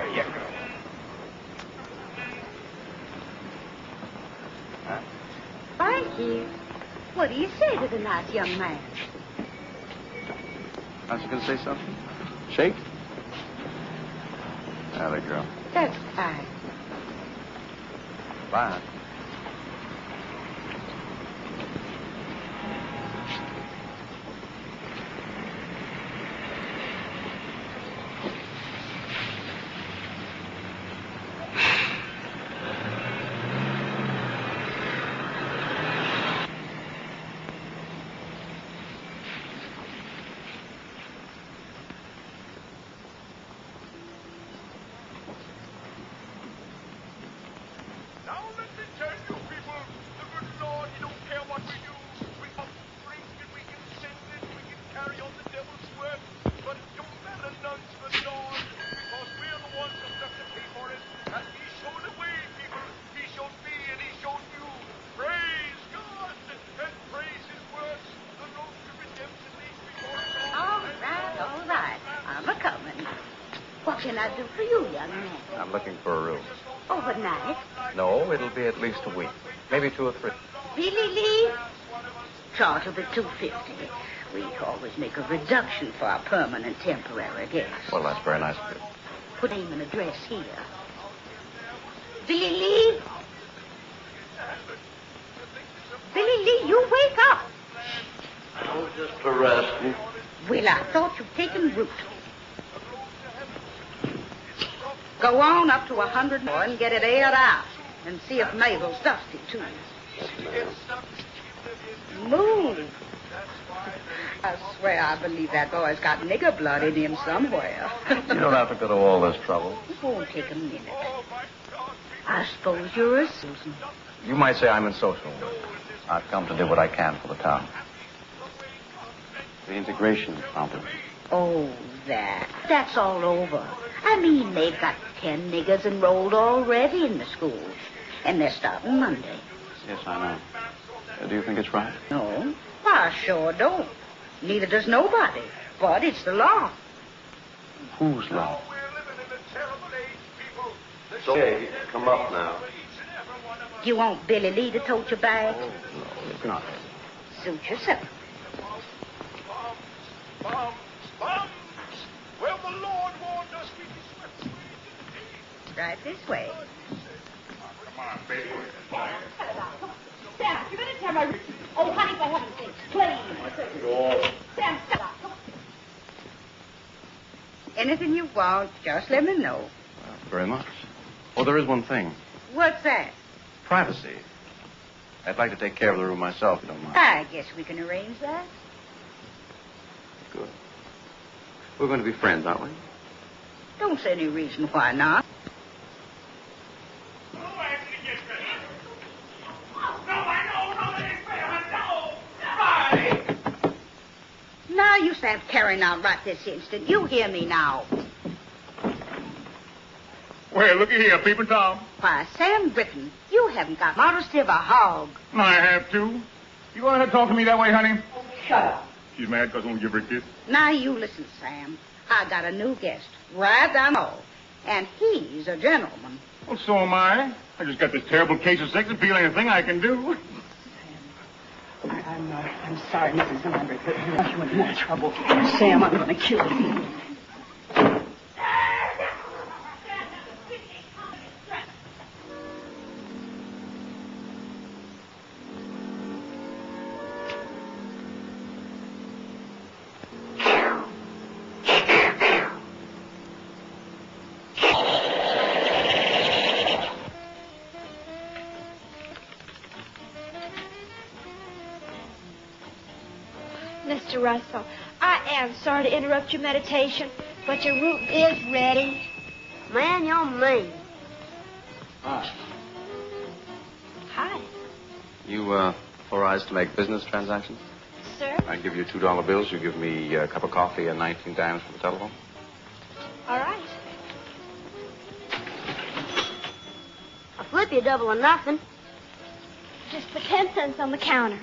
There you go. Huh? Thank you. What do you say to the nice young man? Aren't you going to say something? Shake? There, girl. That's fine. Bye. What can I do for you, young man? I'm looking for a room. Overnight? No, it'll be at least a week. Maybe 2 or 3. Really, Lee? Charge will be $250. We always make a reduction for our permanent temporary guests. Well, that's very nice of you. Put name and address here. Billy Lee? Billy Lee, you wake up. I was just resting. Well, I thought you'd taken root. Go on up to 100 more and get it aired out. And see if Mabel's dusty, too. Move. I swear I believe that boy's got nigger blood in him somewhere. You don't have to go to all this trouble. It won't take a minute. I suppose you're a Susan. You might say I'm in social work. I've come to do what I can for the town. The integration problem. Oh, that's all over. I mean, they've got 10 niggers enrolled already in the schools. And they're starting Monday. Yes, I know. Do you think it's right? No, I sure don't. Neither does nobody. But it's the law. Whose law? It's okay. Come up now. You want Billy Lee to tote your bag? Oh, no, it's not. Suit yourself. Well, the Lord warned us we'd be swept. Right this way. Come on, baby. Sam, you better tell my... Oh, honey, for heaven's sake, please. Sam, stop. Anything you want, just let me know. Well, very much. Oh, there is one thing. What's that? Privacy. I'd like to take care of the room myself, if you don't mind. I guess we can arrange that. Good. We're going to be friends, aren't we? Don't see any reason why not. Now you stand carrying on right this instant. You hear me now. Well, looky here, Peeping Tom. Why, Sam Britton, you haven't got modesty of a hog. I have to. You going to talk to me that way, honey? Shut up. She's mad because I won't give her a kiss. Now you listen, Sam. I got a new guest, right down the hall. And he's a gentleman. Well, so am I. I just got this terrible case of sex appeal. Anything I can do. I'm sorry, Mrs. Lambert, but you're in more trouble. Sam, I'm going to kill you. Mr. Russell, I am sorry to interrupt your meditation, but your room is ready. Man, you're mean. Hi. Hi. You, authorized to make business transactions? Sir? I give you $2 bills. You give me a cup of coffee and 19 dimes for the telephone. All right. I'll flip you double or nothing. Just put 10 cents on the counter.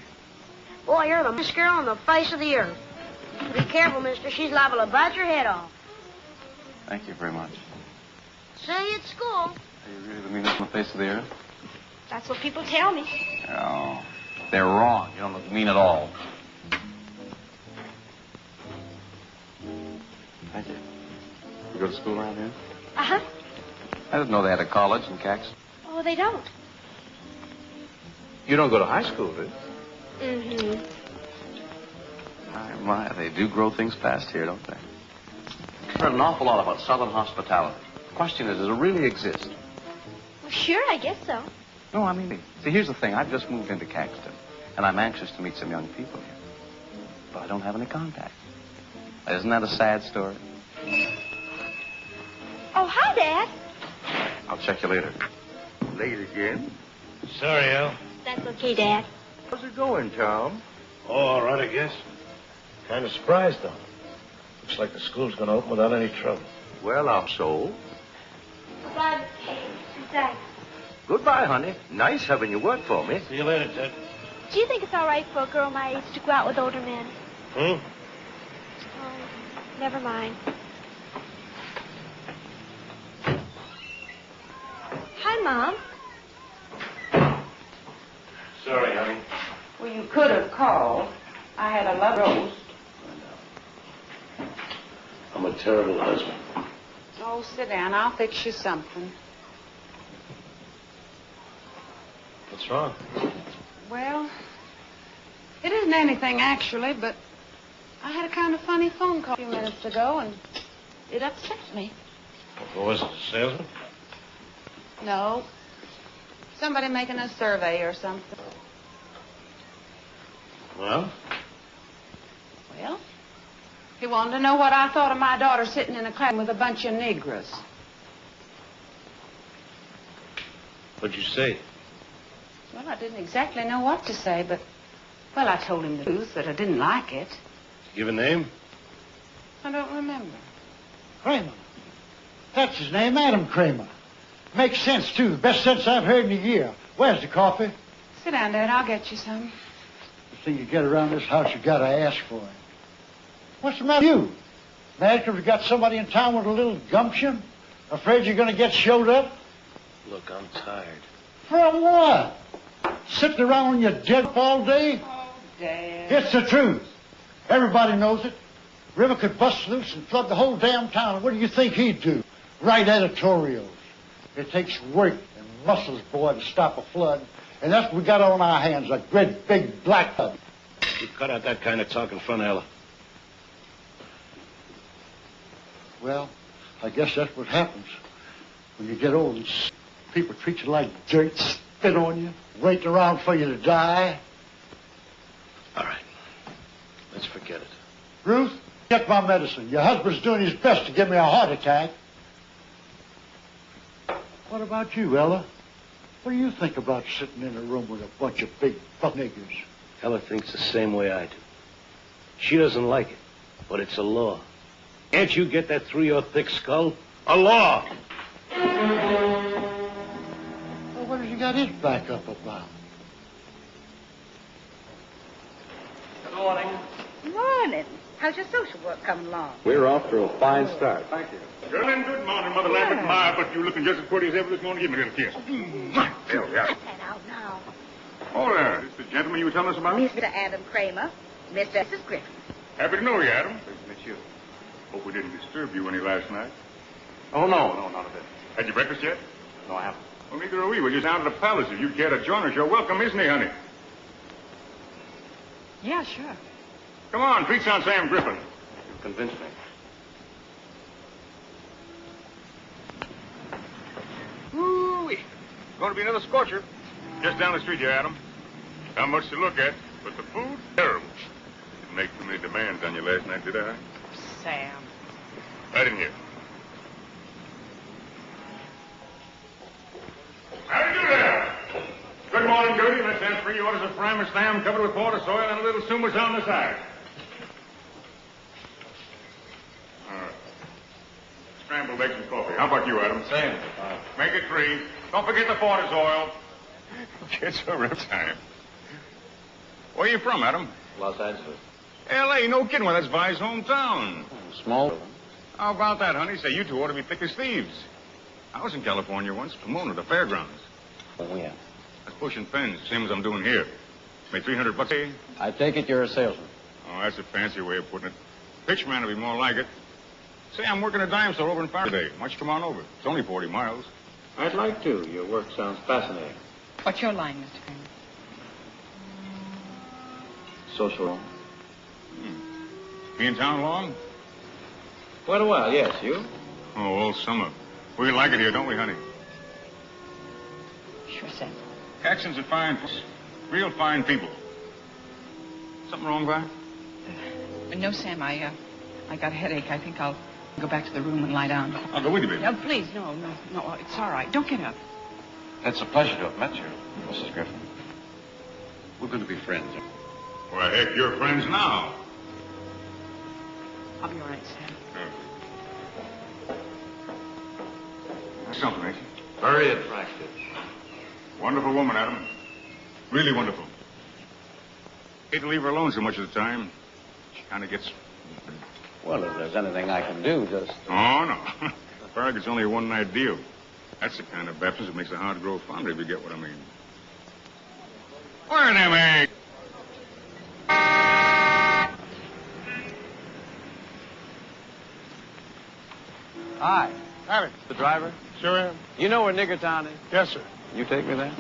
Boy, you're the best girl on the face of the earth. Be careful, mister. She's liable to bite your head off. Thank you very much. Say at school. Are you really the meanest on the face of the earth? That's what people tell me. No. They're wrong. You don't look mean at all. Thank you. You go to school around here? Uh-huh. I didn't know they had a college in Caxton. Oh, they don't. You don't go to high school, do you? Mm-hmm. My, they do grow things fast here, don't they? I've heard an awful lot about Southern hospitality. The question is, does it really exist? Well, sure, I guess so. No, I mean, see, here's the thing. I've just moved into Caxton, and I'm anxious to meet some young people here. But I don't have any contacts. Isn't that a sad story? Oh, hi, Dad. I'll check you later. Late again? Sorry, Al. That's okay, Dad. How's it going, Tom? Oh, all right, I guess. Kind of surprised, though. Looks like the school's going to open without any trouble. Well, I'm so. Goodbye, Thanks. Goodbye, honey. Nice having you work for me. See you later, Ted. Do you think it's all right for a girl my age to go out with older men? Hmm? Oh, never mind. Hi, Mom. Sorry, honey. Well, you could have called. I had a love roast. I'm a terrible husband. Oh, sit down. I'll fix you something. What's wrong? Well, it isn't anything, actually, but I had a kind of funny phone call a few minutes ago, and it upset me. What was it, a salesman? No. Somebody making a survey or something. Well? Well, he wanted to know what I thought of my daughter sitting in a class with a bunch of Negroes. What'd you say? Well, I didn't exactly know what to say, but, well, I told him the truth, that I didn't like it. Give a name? I don't remember. Kramer. That's his name, Adam Kramer. Makes sense, too. The best sense I've heard in a year. Where's the coffee? Sit down, Dad. I'll get you some. The thing you get around this house, you gotta ask for it. What's the matter with you? Mad because we got somebody in town with a little gumption? Afraid you're gonna get showed up? Look, I'm tired. From what? Sitting around on your dead all day? Oh, Dad. It's the truth. Everybody knows it. River could bust loose and flood the whole damn town. What do you think he'd do? Write editorials. It takes work and muscles, boy, to stop a flood. And that's what we got on our hands, a great big black flood. You cut out that kind of talk in front of Ella. Well, I guess that's what happens when you get old and people treat you like dirt, spit on you, waiting around for you to die. All right. Let's forget it. Ruth, get my medicine. Your husband's doing his best to give me a heart attack. What about you, Ella? What do you think about sitting in a room with a bunch of big buck niggers? Ella thinks the same way I do. She doesn't like it, but it's a law. Can't you get that through your thick skull? A law! Well, what has he got his back up about? Good morning. Morning. How's your social work coming along? We're off to a fine start. Thank you. Girl, and good morning, Mother Lambert. My, but you looking just as pretty as ever this morning. Give me a little kiss. There we are. Cut that out now. Oh, there. This the gentleman you were telling us about? Mr. Adam Kramer, Mr. and Mrs. Griffin. Happy to know you, Adam. Pleased to meet you. Hope we didn't disturb you any last night. Oh, no, not a bit. Had you breakfast yet? No, I haven't. Well, neither are we. We're just down at the palace. If you'd care to join us, you're welcome, isn't he, honey? Yeah, sure. Come on, treats on Sam Griffin. You've convinced me. Woo-wee. Going to be another scorcher. Just down the street here, Adam. Not much to look at, but the food, terrible. Didn't make too many demands on you last night, did I? Sam. I didn't hear. How do you do there? Good morning, Gertie. Let's have 3 orders of primer slam covered with water, soil, and a little sumas on the side. All right. Scrambled eggs and coffee. How about you, Adam? Same. Make it 3. Don't forget the Porter's oil. Gets a rip time. Where you from, Adam? Los Angeles. L.A., no kidding. Well, that's Vi's hometown. Small. How about that, honey? Say, you two ought to be thick as thieves. I was in California once, Pomona, the fairgrounds. Oh, yeah. I was pushing pens, same as I'm doing here. Made $300 a day. I take it you're a salesman. Oh, that's a fancy way of putting it. Pitchman would be more like it. Say, I'm working a dime store over in Faraday. Why don't you come on over? It's only 40 miles. I'd like to. Your work sounds fascinating. What's your line, Mr. Kramer? Social. Be in town long? Quite a while, yes. You? Oh, all summer. We like it here, don't we, honey? Sure, Sam. Caxton's a fine place. Real fine people. Something wrong, Vi? No, Sam, I got a headache. I think I'll go back to the room and lie down. I'll go with you, baby. No, please, no. It's all right. Don't get up. It's a pleasure to have met you, Mrs. Griffin. We're going to be friends. Well, heck, you're friends now. I'll be all right, Sam. That's something, ain't she? Very attractive. Wonderful woman, Adam. Really wonderful. Hate to leave her alone so much of the time. She kind of gets... Well, if there's anything I can do, just... Oh, no. Farragut's only a one-night deal. That's the kind of baptism that makes the heart grow fonder, if you get what I mean. Where are them eggs? Hi. Howdy. The driver? Sure am. You know where Niggertown is? Yes, sir. You take me there?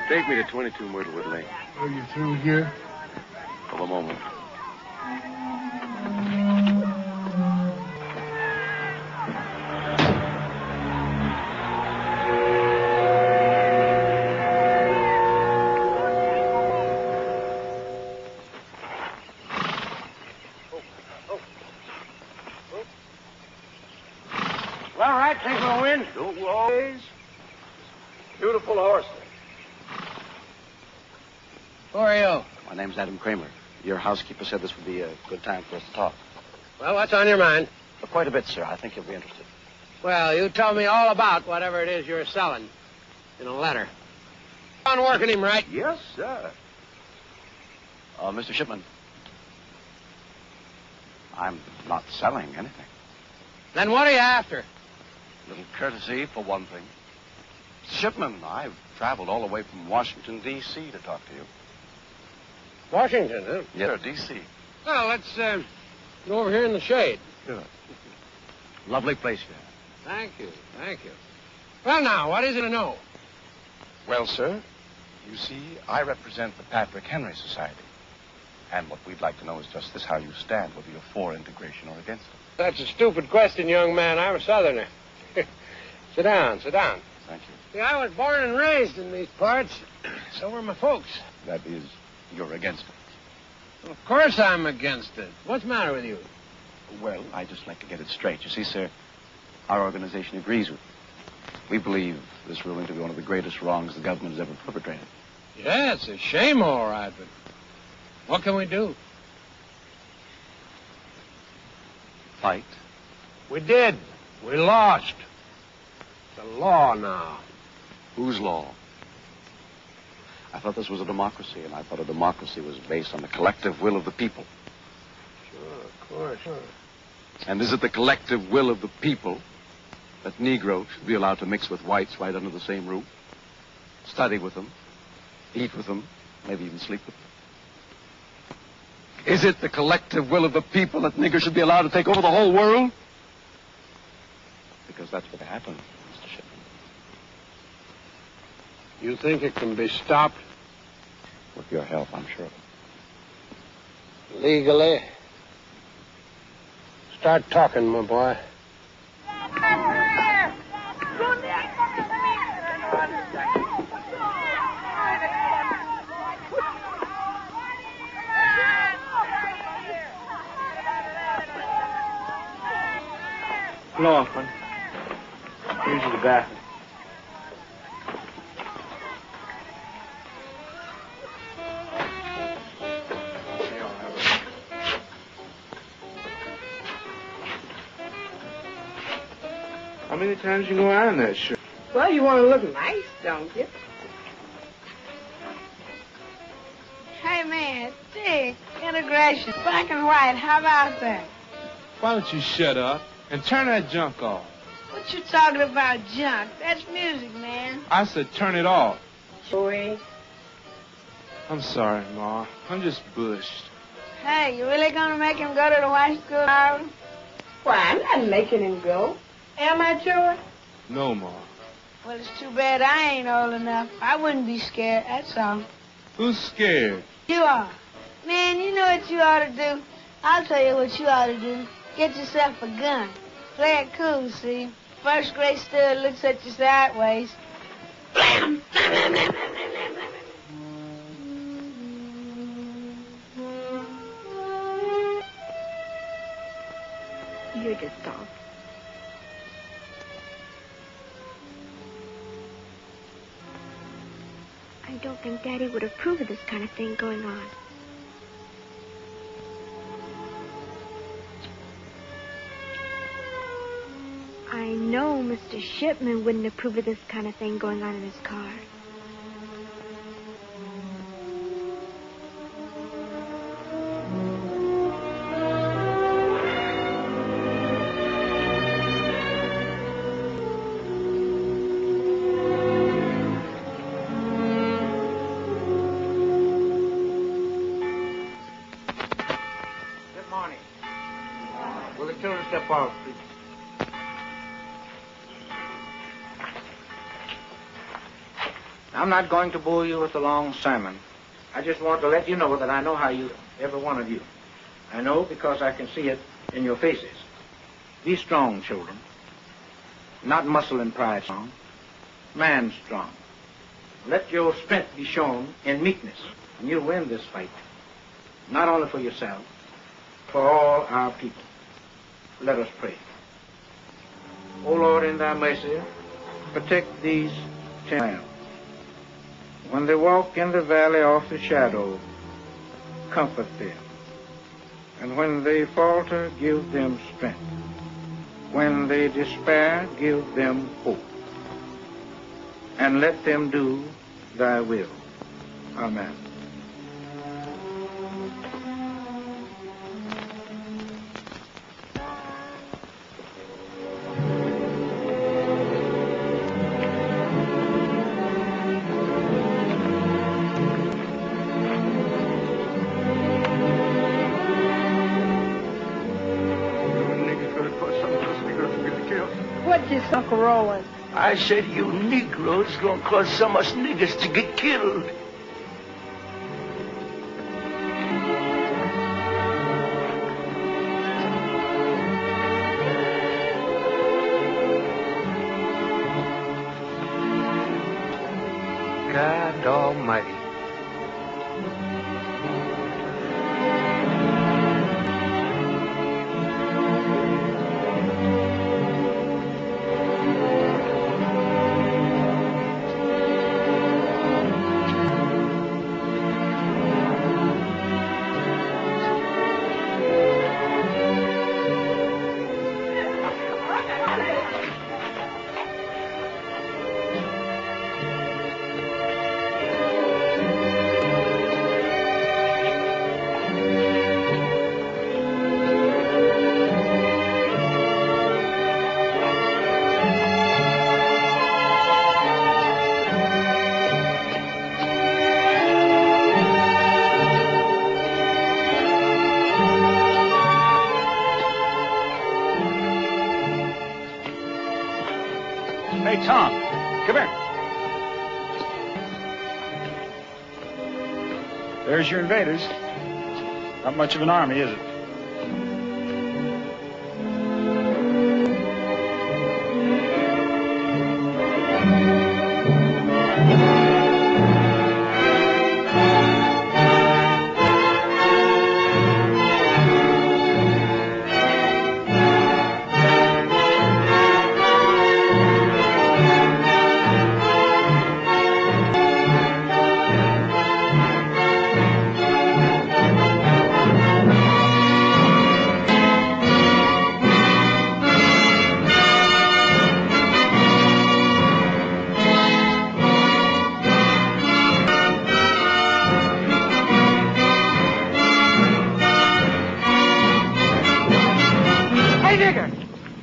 Take me to 22 Myrtlewood Lane. Are you through here? For the moment. All right, take my wind. Don't always. Beautiful horse. Who are you? My name's Adam Kramer. Your housekeeper said this would be a good time for us to talk. Well, what's on your mind? Quite a bit, sir. I think you'll be interested. Well, you tell me all about whatever it is you're selling in a letter. On working him right. Yes, sir. Mr. Shipman, I'm not selling anything. Then what are you after? A little courtesy, for one thing. Mr. Shipman, I've traveled all the way from Washington, D.C. to talk to you. Washington, huh? Yes, sir, D.C. Well, let's go over here in the shade. Good. Lovely place you have. Thank you, thank you. Well, now, what is it to know? Well, sir, you see, I represent the Patrick Henry Society. And what we'd like to know is just this, how you stand, whether you're for integration or against it. That's a stupid question, young man. I'm a Southerner. Sit down, sit down. Thank you. See, I was born and raised in these parts. So were my folks. That is, you're against it. Well, of course I'm against it. What's the matter with you? Well, I'd just like to get it straight. You see, sir, our organization agrees with you. We believe this ruling to be one of the greatest wrongs the government has ever perpetrated. Yeah, it's a shame, all right, but what can we do? Fight? We did. We lost. It's a law now. Whose law? I thought this was a democracy, and I thought a democracy was based on the collective will of the people. Sure, of course, sure. And is it the collective will of the people that Negroes should be allowed to mix with whites right under the same roof? Study with them, eat with them, maybe even sleep with them? Is it the collective will of the people that niggers should be allowed to take over the whole world? Because that's what happened, Mr. Shipman. You think it can be stopped? With your help, I'm sure. Legally? Start talking, my boy. Laughlin. Here's the bathroom. How many times you go iron that shirt? Well, you want to look nice, don't you? Hey, man, Dick, integration, black and white, how about that? Why don't you shut up and turn that junk off? What you talking about, junk? That's music, man. I said turn it off. Boy. I'm sorry, Ma. I'm just bushed. Hey, you really gonna make him go to the white school, Harlan? Why, I'm not making him go. Am I, Joey? No, Ma. Well, it's too bad I ain't old enough. I wouldn't be scared, that's all. Who's scared? You are. Man, you know what you ought to do? I'll tell you what you ought to do. Get yourself a gun. Play it cool, see? First grade stud looks at you sideways. Blam! You're just soft. I don't think Daddy would approve of this kind of thing going on. I know Mr. Shipman wouldn't approve of this kind of thing going on in his car. Good morning. Will the children step out, please? I'm not going to bore you with a long sermon. I just want to let you know that I know how you, every one of you. I know because I can see it in your faces. Be strong, children. Not muscle and pride strong. Man strong. Let your strength be shown in meekness, and you'll win this fight. Not only for yourself, for all our people. Let us pray. O Lord, in thy mercy, protect these children. When they walk in the valley of the shadow, comfort them. And when they falter, give them strength. When they despair, give them hope. And let them do thy will. Amen. What you Uncle Roland? I said you Negroes gonna cause some of us niggers to get killed. God Almighty. Hey, Tom, come here. There's your invaders. Not much of an army, is it?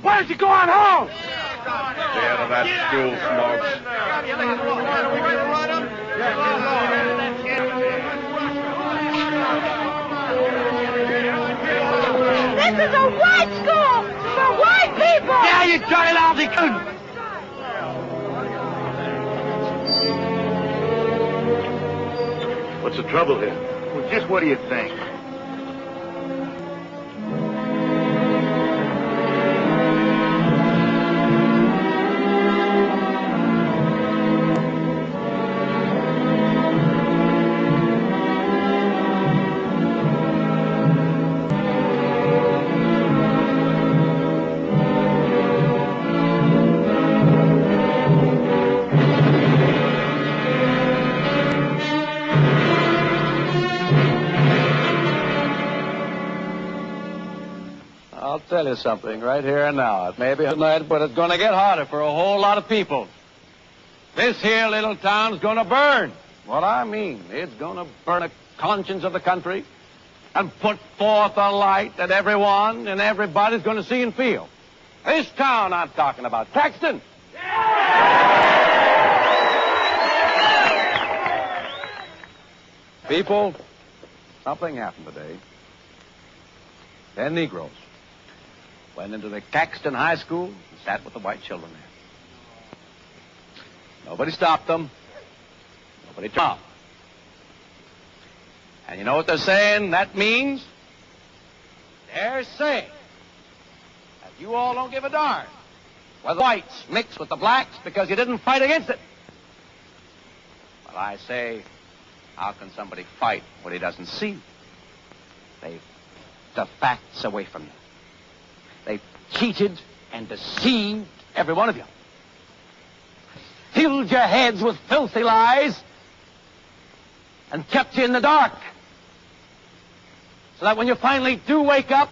Why don't you go on home? Stay out of that school, Smokes. This is a white school for white people! Yeah, you dirty lousy coon! What's the trouble here? Well, just what do you think? I'll tell you something right here and now. It may be tonight, but it's going to get harder for a whole lot of people. This here little town's going to burn. What I mean, it's going to burn the conscience of the country and put forth a light that everyone and everybody's going to see and feel. This town I'm talking about, Caxton. People, something happened today. 10 Negroes went into the Caxton High School and sat with the white children there. Nobody stopped them. Nobody told them. And you know what they're saying that means? They're saying that you all don't give a darn whether whites mix with the blacks because you didn't fight against it. But I say, how can somebody fight what he doesn't see? They've the facts away from you. They've cheated and deceived every one of you. Filled your heads with filthy lies and kept you in the dark. So that when you finally do wake up,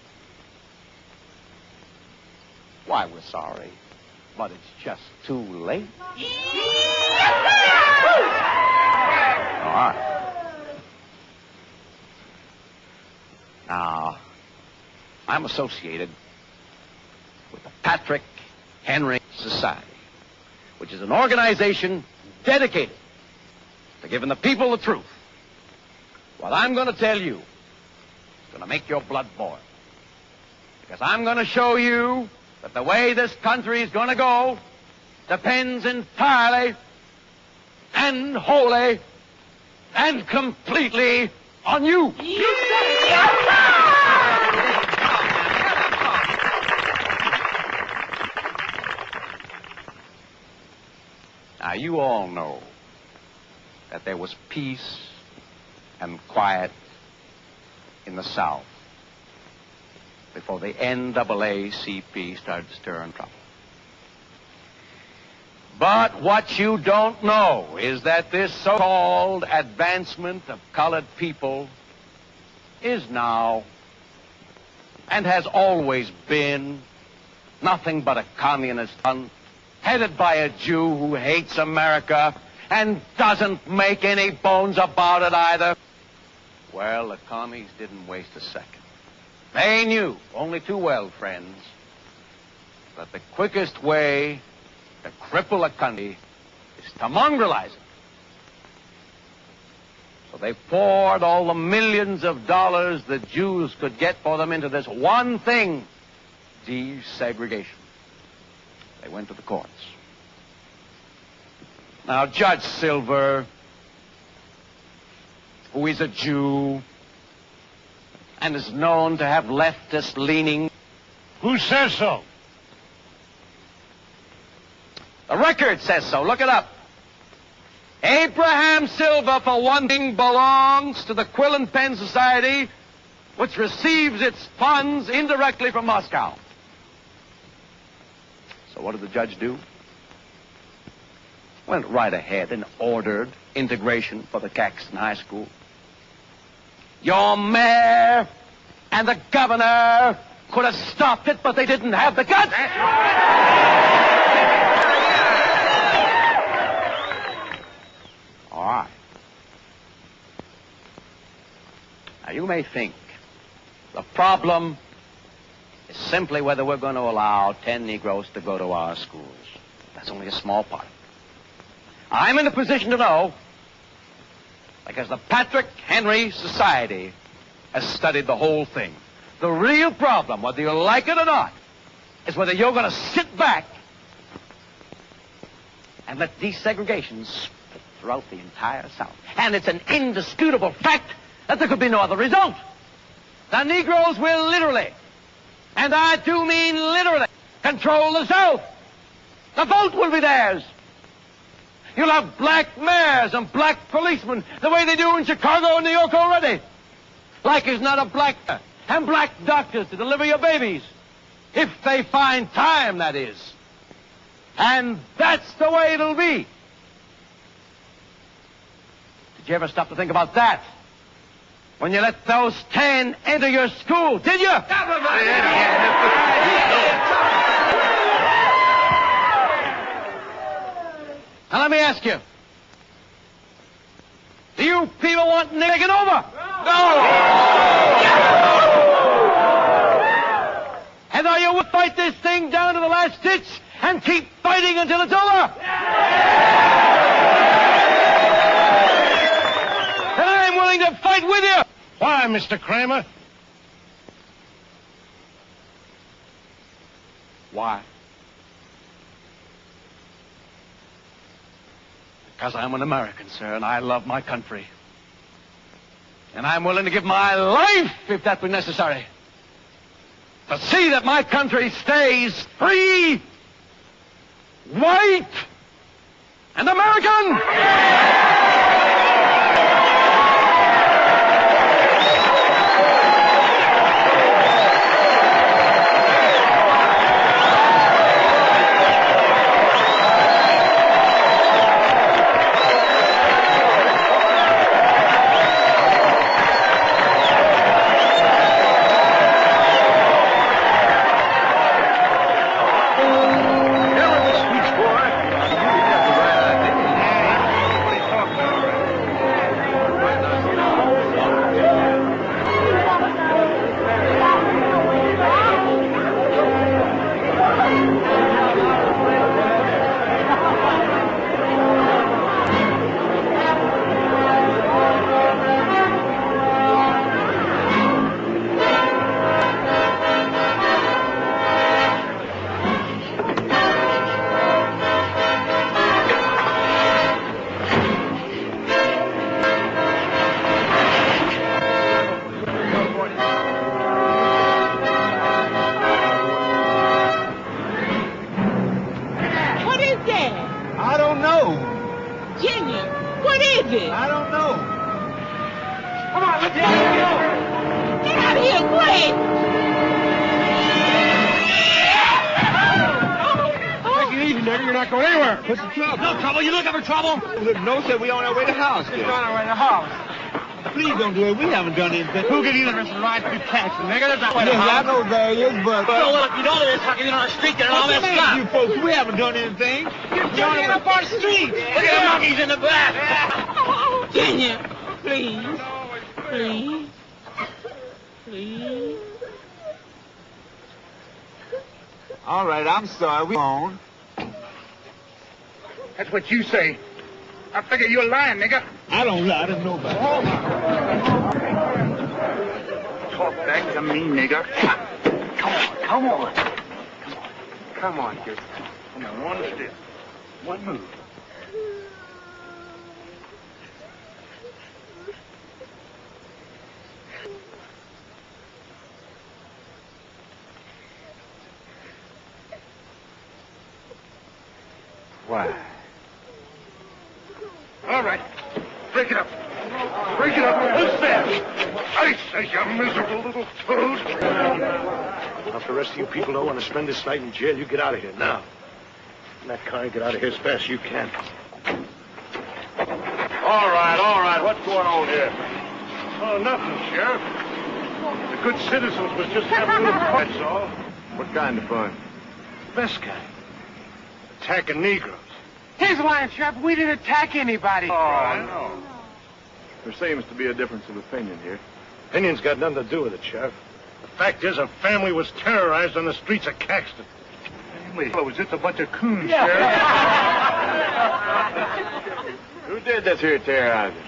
why, we're sorry, but it's just too late. All right. Now, I'm associated with the Patrick Henry Society, which is an organization dedicated to giving the people the truth. What I'm going to tell you is going to make your blood boil. Because I'm going to show you that the way this country is going to go depends entirely and wholly and completely on you. Now, you all know that there was peace and quiet in the South before the NAACP started stirring trouble. But what you don't know is that this so-called advancement of colored people is now and has always been nothing but a communist hunt headed by a Jew who hates America and doesn't make any bones about it either. Well, the commies didn't waste a second. They knew only too well, friends, that the quickest way to cripple a country is to mongrelize it. So they poured all the millions of dollars the Jews could get for them into this one thing, desegregation. They went to the courts. Now, Judge Silver, who is a Jew and is known to have leftist leaning. Who says so? The record says so. Look it up. Abraham Silver, for one thing, belongs to the Quill and Pen Society, which receives its funds indirectly from Moscow. So what did the judge do? Went right ahead and ordered integration for the Caxton High School. Your mayor and the governor could have stopped it, but they didn't have the guts. All right. Now, you may think the problem is simply whether we're going to allow 10 Negroes to go to our schools. That's only a small part. I'm in a position to know because the Patrick Henry Society has studied the whole thing. The real problem, whether you like it or not, is whether you're going to sit back and let desegregation spread throughout the entire South. And it's an indisputable fact that there could be no other result. The Negroes will literally, and I do mean literally, control the South. The vote will be theirs. You'll have black mayors and black policemen the way they do in Chicago and New York already. Like is not a black and black doctors to deliver your babies. If they find time, that is. And that's the way it'll be. Did you ever stop to think about that? When you let those 10 enter your school, did you? Now let me ask you. Do you people want to take it over? No! And are you willing to fight this thing down to the last ditch and keep fighting until it's over? And I'm willing to fight with you. Why, Mr. Kramer? Why? Because I'm an American, sir, and I love my country. And I'm willing to give my life, if that be necessary, to see that my country stays free, white, and American! Who gave you the right to tax? Nigga, that's not what I know there is, but... Well, if you know there is, how can you on the street get all messed up? You folks, we haven't done anything. You're jumping up our street. Look at the monkeys in the back. Kenya, please. Please. Please. All right, I'm sorry. We're on. That's what you say. I figure you're lying, nigga. I don't lie to nobody. Talk back to me, nigga. Come on. Come on, kid. Come on, one step. One move. Why? All right. Break it up. Break it up. Who's there? I say, you miserable little toad. Now, if the rest of you people don't want to spend this night in jail, you get out of here now. And that car, get out of here as fast as you can. All right. What's going on here? Oh, nothing, Sheriff. The good citizens was just having a little fun, that's all. What kind of fun? Best kind. Attacking Negroes. He's lying, Sheriff. We didn't attack anybody. Oh, no. There seems to be a difference of opinion here. Opinion's got nothing to do with it, Sheriff. The fact is, a family was terrorized on the streets of Caxton. Family? It was just a bunch of coons, Sheriff. Who did this here terrorizing?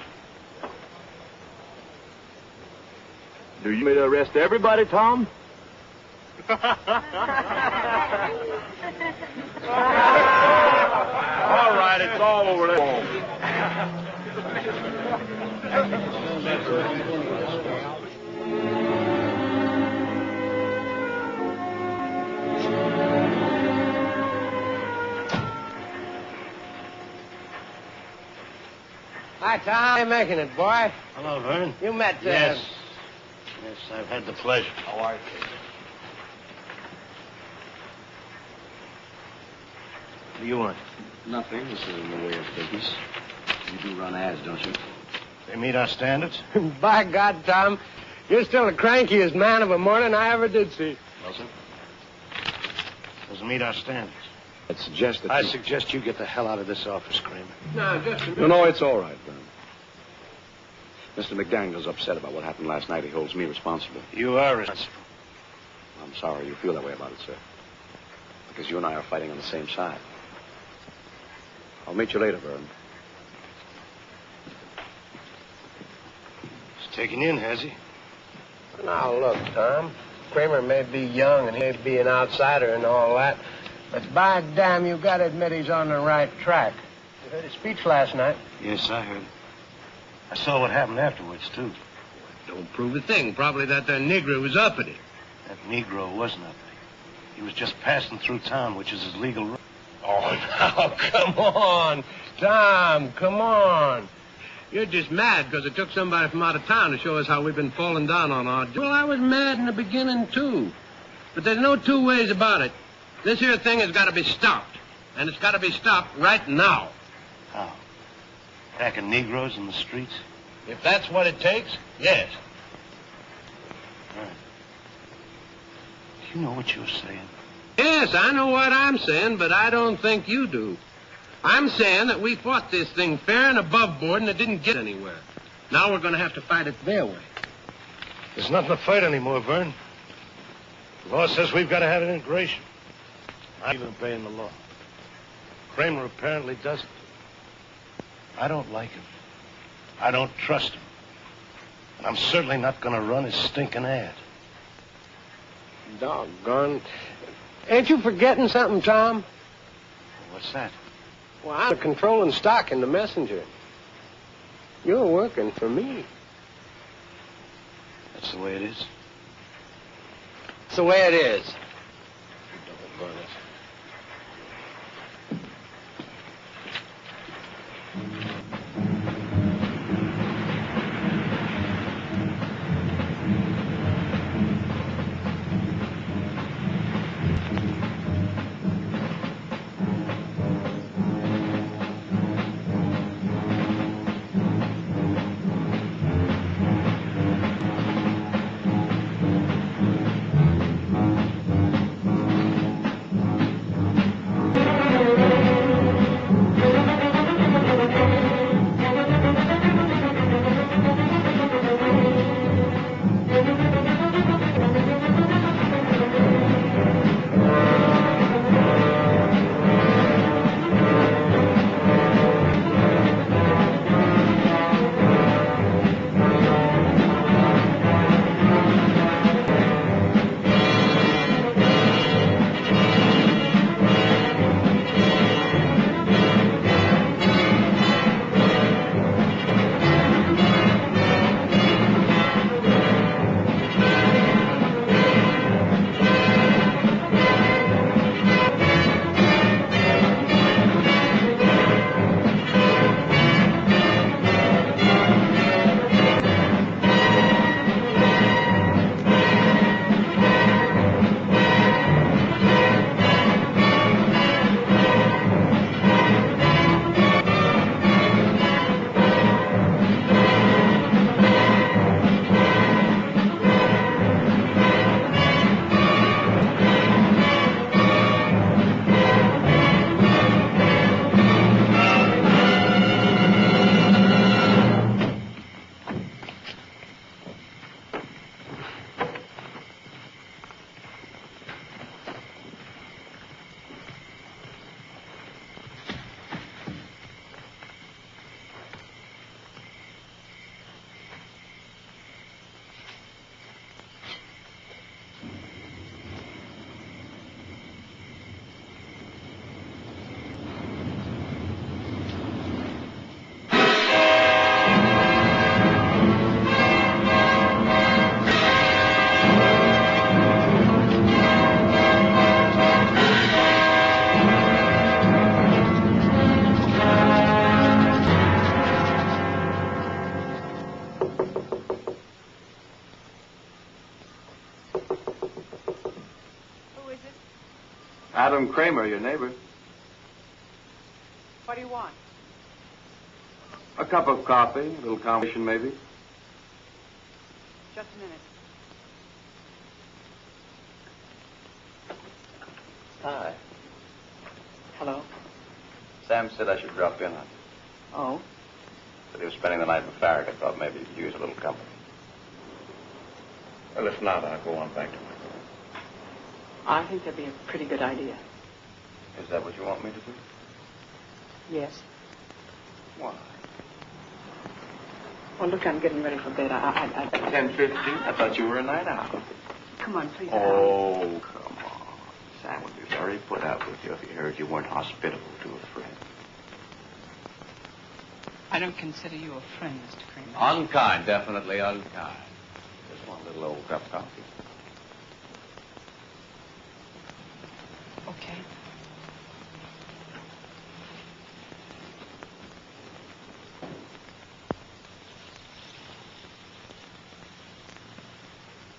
Do you want me to arrest everybody, Tom? All right, it's all over. Hi, Tom. How you making it, boy? Hello, Vern. You met... Yes, I've had the pleasure. How are you? What do you want? Nothing. This is in the way of business. You do run ads, don't you? They meet our standards? By God, Tom, you're still the crankiest man of a morning I ever did see. Well, sir? Doesn't meet our standards. I suggest you get the hell out of this office, Kramer. No, just a minute. No, it's all right, Vern. Mr. McDaniel's upset about what happened last night. He holds me responsible. You are responsible. I'm sorry you feel that way about it, sir. Because you and I are fighting on the same side. I'll meet you later, Vern. He's taken you in, has he? Now, look, Tom. Kramer may be young and he may be an outsider and all that, but by damn, you got to admit he's on the right track. You heard his speech last night. Yes, I heard it. I saw what happened afterwards, too. Don't prove a thing. Probably that there Negro was uppity. That Negro wasn't uppity. He was just passing through town, which is his legal right. Oh, now, come on. Tom, come on. You're just mad because it took somebody from out of town to show us how we've been falling down on our... Well, I was mad in the beginning, too. But there's no two ways about it. This here thing has got to be stopped. And it's got to be stopped right now. How? Attacking Negroes in the streets? If that's what it takes, yes. All right. You know what you're saying. Yes, I know what I'm saying, but I don't think you do. I'm saying that we fought this thing fair and above board and it didn't get anywhere. Now we're going to have to fight it their way. There's nothing to fight anymore, Vern. The law says we've got to have an integration. I'm even obeying the law. Kramer apparently doesn't. I don't like him. I don't trust him. And I'm certainly not going to run his stinking ad. Doggone. Ain't you forgetting something, Tom? What's that? Well, I'm controlling stock in the Messenger. You're working for me. That's the way it is? It's the way it is. Doggone it. Adam Kramer, your neighbor. What do you want? A cup of coffee, a little conversation, maybe. Just a minute. Hi. Hello. Sam said I should drop in on you. Oh? Said he was spending the night in Farragut. Thought maybe you could use a little company. Well, if not, I'll go on back to my room. I think that'd be a pretty good idea. Is that what you want me to do? Yes. Why? Well, look, I'm getting ready for bed. 10:50? I thought you were a night owl. Come on, please. Oh, come on. Sam would be very put out with you if he heard you weren't hospitable to a friend. I don't consider you a friend, Mr. Kramer. Unkind, definitely unkind. Just one little old cup of coffee. Okay.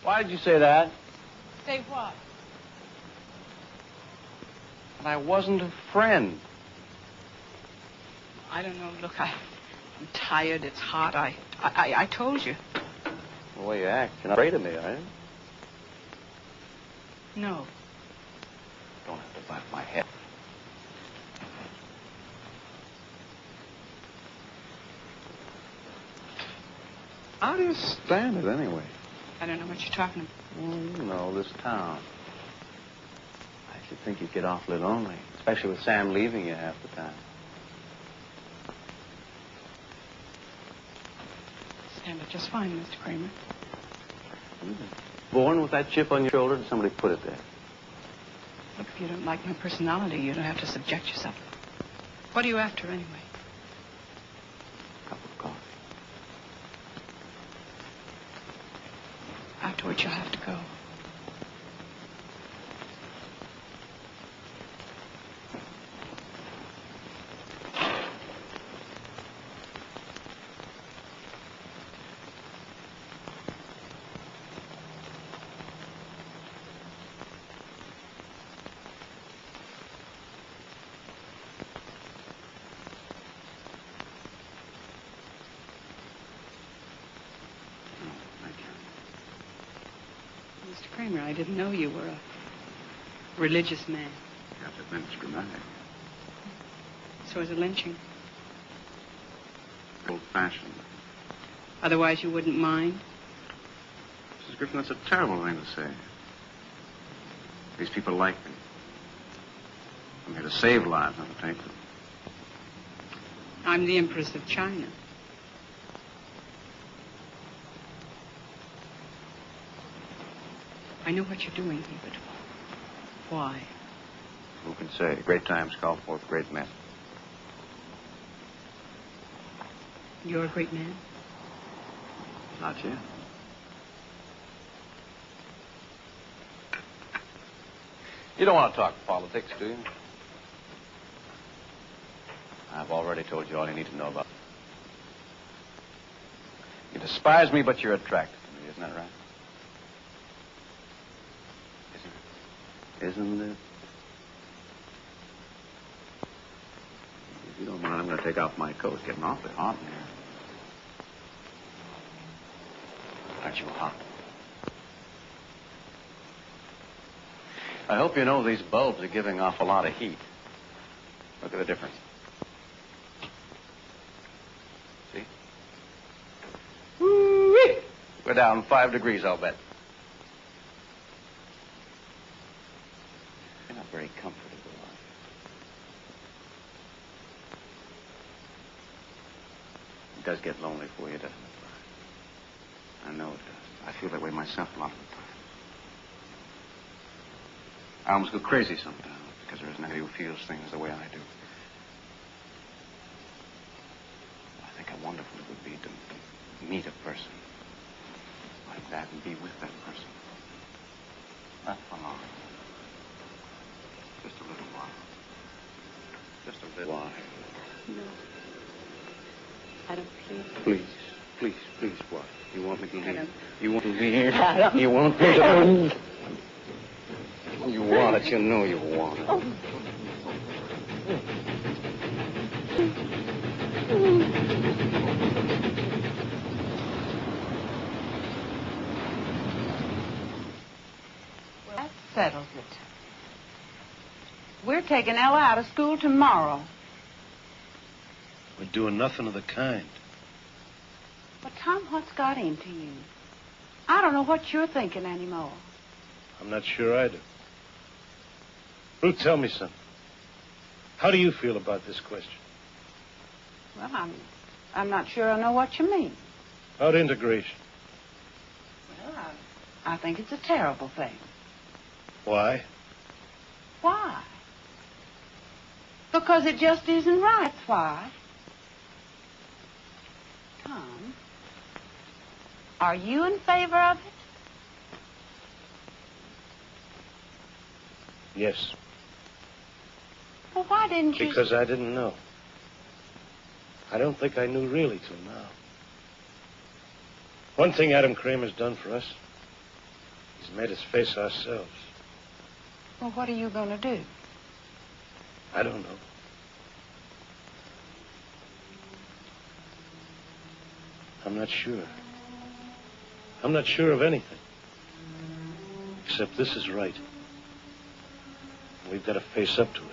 Why did you say that? Say what? That I wasn't a friend. I don't know. Look, I'm tired. It's hot. I told you. The way you act, you're not afraid of me, are you? No. Don't have to bite my head. How do you stand it, anyway? I don't know what you're talking about. Well, you know, this town. I should think you'd get awfully lonely, especially with Sam leaving you half the time. Stand up just fine, Mr. Kramer. Born with that chip on your shoulder, or did somebody put it there? Look, if you don't like my personality, you don't have to subject yourself. What are you after, anyway? A cup of coffee. Afterwards, you'll have to go. Mr. Kramer, I didn't know you were a religious man. You have to admit it's dramatic. So is a lynching. Old-fashioned. Otherwise, you wouldn't mind? Mrs. Griffin, that's a terrible thing to say. These people like me. I'm here to save lives, not to take them. I'm the Empress of China. I know what you're doing here, but why? Who can say? Great times call forth great men. You're a great man. Not yet. You don't want to talk politics, do you? I've already told you all you need to know about it. You despise me, but you're attracted to me. Isn't that right? Isn't it? If you don't mind, I'm going to take off my coat. It's getting awfully hot in here. Aren't you hot? I hope you know these bulbs are giving off a lot of heat. Look at the difference. See? Woo-wee! We're down 5 degrees, I'll bet. You're not very comfortable, are you? It does get lonely for you, doesn't it, Brian? I know it does. I feel that way myself a lot of the time. I almost go crazy sometimes because there isn't anybody who feels things the way I do. I think how wonderful it would be to meet a person like that and be with that person. Not for long. Just a little while. Just a little while. No. Adam, please. Please, please, please, what? You want me to leave? Adam. You want me here? Adam. You want me to leave? You want it. You know you want it. Oh. Well, that settles it. We're taking Ella out of school tomorrow. We're doing nothing of the kind. But, Tom, what's got into you? I don't know what you're thinking anymore. I'm not sure I do. Ruth, tell me something. How do you feel about this question? Well, I'm not sure I know what you mean. About integration. Well, I think it's a terrible thing. Why? Why? Because it just isn't right. That's why. Tom, are you in favor of it? Yes. Well, why didn't you... Because I didn't know. I don't think I knew really till now. One thing Adam Kramer's done for us, he's made us face ourselves. Well, what are you going to do? I don't know. I'm not sure. I'm not sure of anything. Except this is right. We've got to face up to it.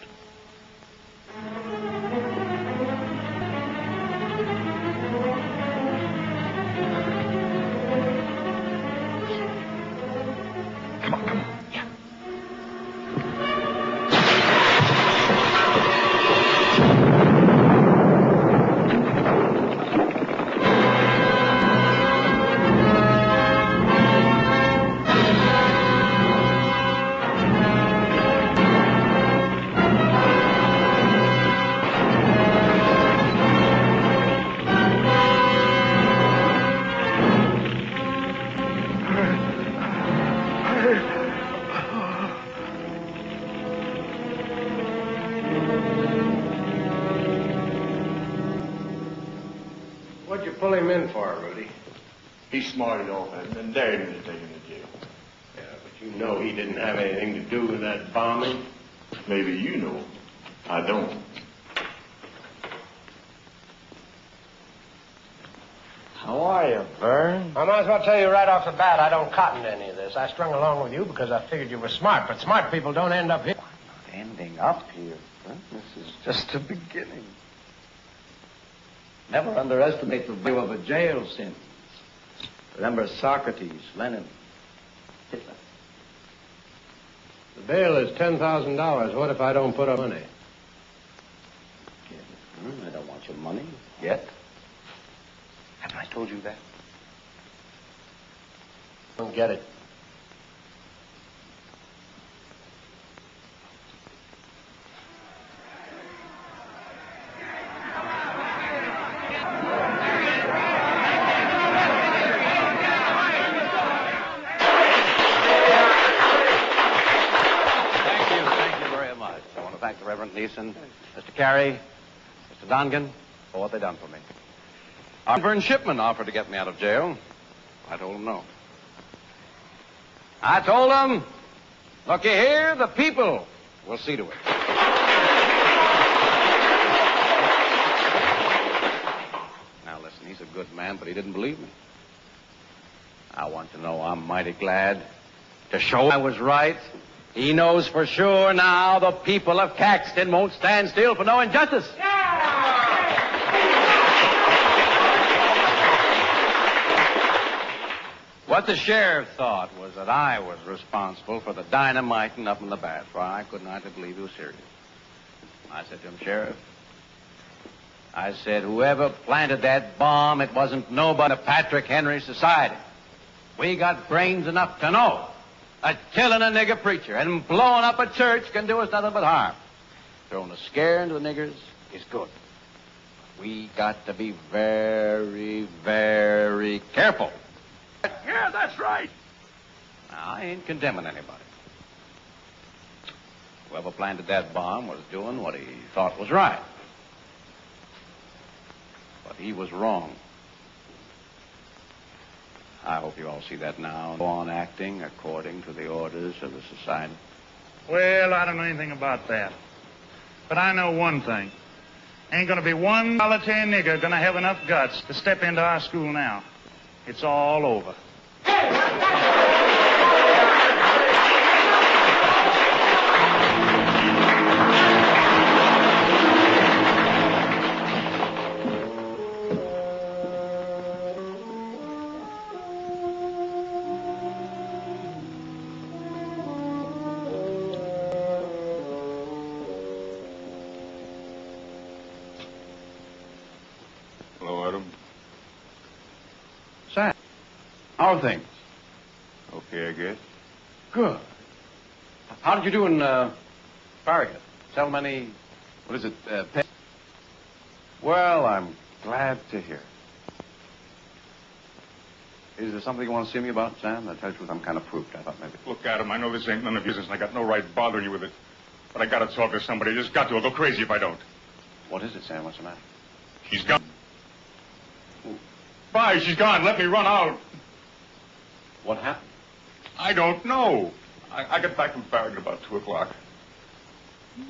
What'd you pull him in for, Rudy? He smarted off at him and dared him to take him to jail. Yeah, but you know he didn't have anything to do with that bombing. Maybe you know. I don't. How are you, Vern? I might as well tell you right off the bat I don't cotton to any of this. I strung along with you because I figured you were smart, but smart people don't end up here. Not ending up here, Brent. This is just the beginning. Never underestimate the value of a jail sentence. Remember Socrates, Lenin, Hitler. The bail is $10,000. What if I don't put up money? I don't want your money yet. Haven't I told you that? Don't get it. Thank the Reverend Neeson, Mr. Carey, Mr. Dongan, for what they done for me. Vern Shipman offered to get me out of jail. I told him no. I told him, looky here, the people will see to it. Now, listen, he's a good man, but he didn't believe me. I want to know I'm mighty glad to show I was right. He knows for sure now the people of Caxton won't stand still for no injustice. What the sheriff thought was that I was responsible for the dynamiting up in the bath. Well, I could not believe he was serious. I said to him, Sheriff, I said, whoever planted that bomb, it wasn't nobody in the Patrick Henry Society. We got brains enough to know that killing a nigger preacher and blowing up a church can do us nothing but harm. Throwing a scare into the niggers is good. We got to be very, very careful. Yeah, that's right. Now, I ain't condemning anybody. Whoever planted that bomb was doing what he thought was right. But he was wrong. I hope you all see that now and go on acting according to the orders of the society. Well, I don't know anything about that. But I know one thing. Ain't gonna be one solitary nigger gonna have enough guts to step into our school now. It's all over. Hello, Adam. Sam, how are things? Okay, I guess. Good. How did you do in Farragut? Sell many, what is it, pens? Well, I'm glad to hear it. Is there something you want to see me about, Sam? To tell you the truth, I'm kind of pooped. I thought maybe. Look, Adam, I know this ain't none of your business, and I got no right bothering you with it. But I gotta talk to somebody. I just got to. I'll go crazy if I don't. What is it, Sam? What's the matter? She's gone. Bye, she's gone. Let me run out. What happened? I don't know. I got back from Farragut about 2 o'clock.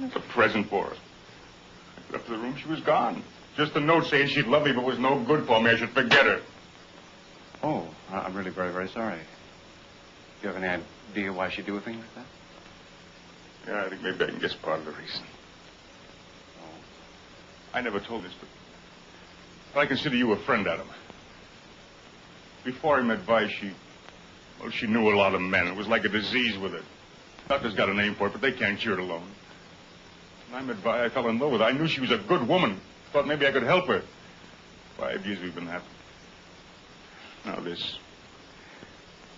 It's a present for her. I left the room. She was gone. Just a note saying she'd love me, but was no good for me. I should forget her. Oh, I'm really very, very sorry. Do you have any idea why she'd do a thing like that? Yeah, I think maybe I can guess part of the reason. Oh. I never told this, but I consider you a friend, Adam. Before I met Vi, she knew a lot of men. It was like a disease with her. Doctors got a name for it, but they can't cure it alone. When I met Vi, I fell in love with her. I knew she was a good woman. Thought maybe I could help her. 5 years we've been happy. Now this.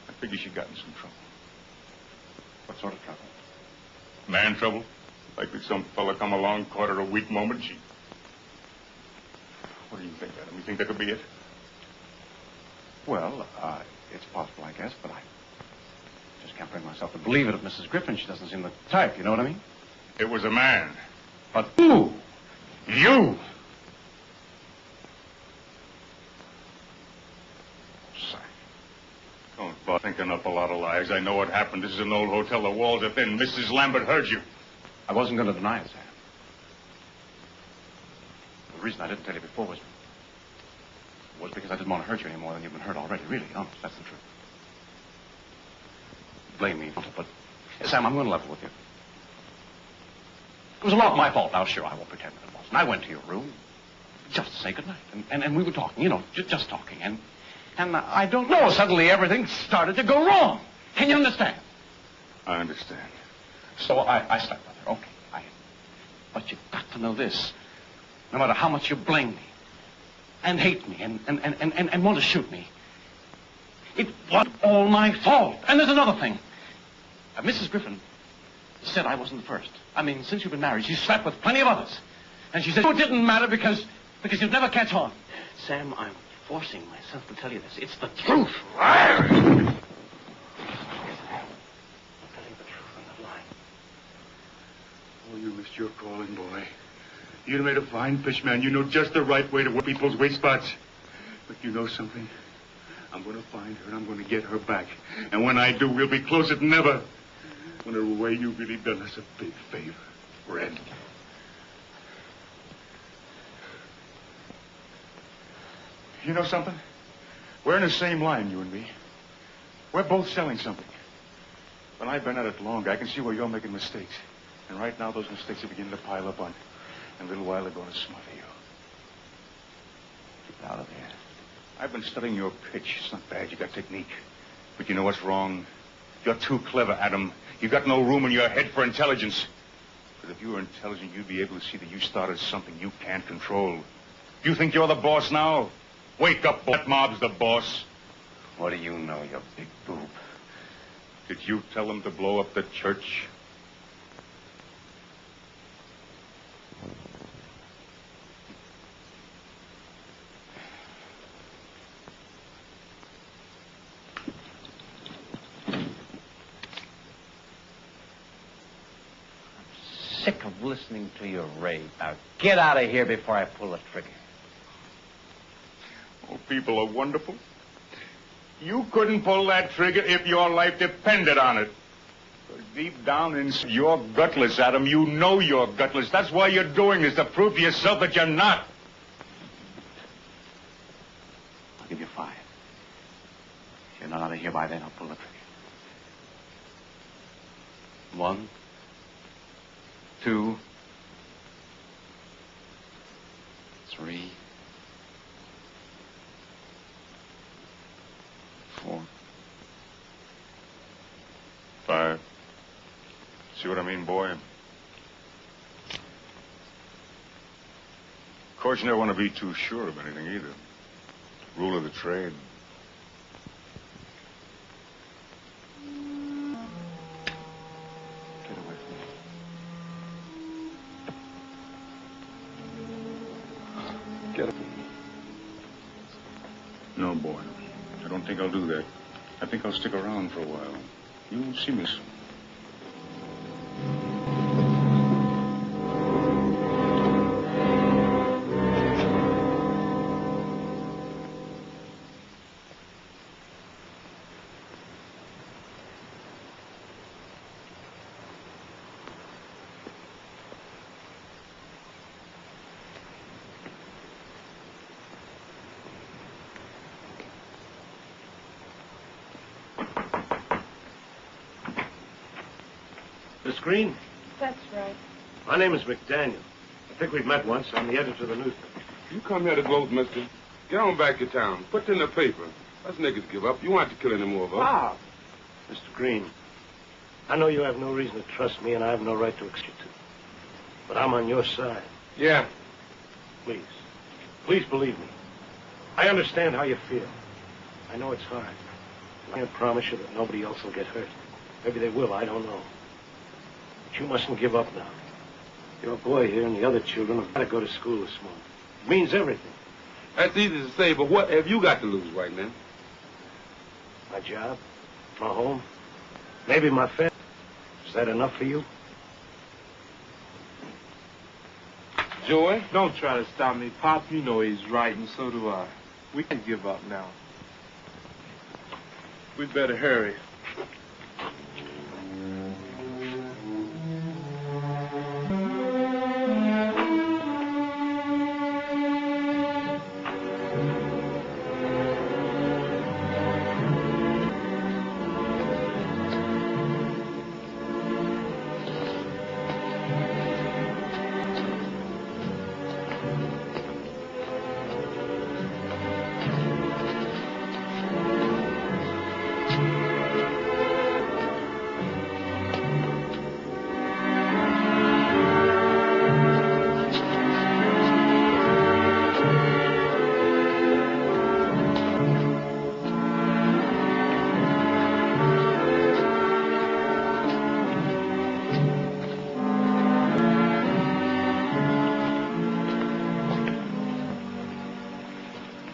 I figure she got in some trouble. What sort of trouble? Man trouble. Like that some fella come along, caught her a weak moment, she... What do you think, Adam? You think that could be it? Well, it's possible, I guess, but I just can't bring myself to believe it of Mrs. Griffin. She doesn't seem the type, you know what I mean? It was a man. But who? You! Sorry. Don't bother thinking up a lot of lies. I know what happened. This is an old hotel. The walls are thin. Mrs. Lambert heard you. I wasn't going to deny it, Sam. The reason I didn't tell you before was because I didn't want to hurt you any more than you've been hurt already. Really, honest, that's the truth. Blame me, but Sam, I'm going to level with you. It was a lot my fault. Now, sure, I won't pretend that it wasn't. I went to your room just to say goodnight, and we were talking, you know, just talking, and I don't know, suddenly everything started to go wrong. Can you understand? I understand. So I slept with her. Okay, but you've got to know this. No matter how much you blame me, and hate me, and want to shoot me, it wasn't all my fault. And there's another thing. Mrs. Griffin said I wasn't the first. I mean, since you've been married, she's slept with plenty of others. And she said it didn't matter because you'd never catch on. Sam, I'm forcing myself to tell you this. It's the truth. Liar! I'm telling the truth on that line. Oh, you missed your calling, boy. You'd made a fine fish, man. You know just the right way to work people's weak spots. But you know something? I'm going to find her, and I'm going to get her back. And when I do, we'll be closer than ever. In a way, you've really done us a big favor, Red. You know something? We're in the same line, you and me. We're both selling something. When I've been at it longer, I can see where you're making mistakes. And right now, those mistakes are beginning to pile up on you. And a little while, they're going to smother you. Get out of there. I've been studying your pitch. It's not bad. You got technique. But you know what's wrong? You're too clever, Adam. You've got no room in your head for intelligence. But if you were intelligent, you'd be able to see that you started something you can't control. You think you're the boss now? Wake up, boy. That mob's the boss. What do you know, you big boob? Did you tell them to blow up the church? Sick of listening to your rave. Now get out of here before I pull the trigger. Oh, people are wonderful. You couldn't pull that trigger if your life depended on it. Deep down inside, you're gutless, Adam. You know you're gutless. That's why you're doing this, to prove to yourself that you're not. I'll give you 5. If you're not out of here by then, I'll pull the trigger. 1, 2, 3, 4, 5. See what I mean, boy? Of course, you never want to be too sure of anything either. Rule of the trade. Get away from me. Get away. No, boy. I don't think I'll do that. I think I'll stick around for a while. You'll see me soon. Miss Green? That's right. My name is McDaniel. I think we've met once. I'm the editor of the newspaper. You come here to gloat, mister. Get on back to town. Put it in the paper. Us niggas give up. You won't have to kill any more of us. Wow. Mr. Green, I know you have no reason to trust me, and I have no right to expect you to. But I'm on your side. Yeah. Please. Please believe me. I understand how you feel. I know it's hard. I can't promise you that nobody else will get hurt. Maybe they will. I don't know. But you mustn't give up now. Your boy here and the other children have got to go to school this morning. It means everything. That's easy to say, but what have you got to lose right now? My job, my home, maybe my family. Is that enough for you? Joey, don't try to stop me. Pop, you know he's right, and so do I. We can give up now. We'd better hurry.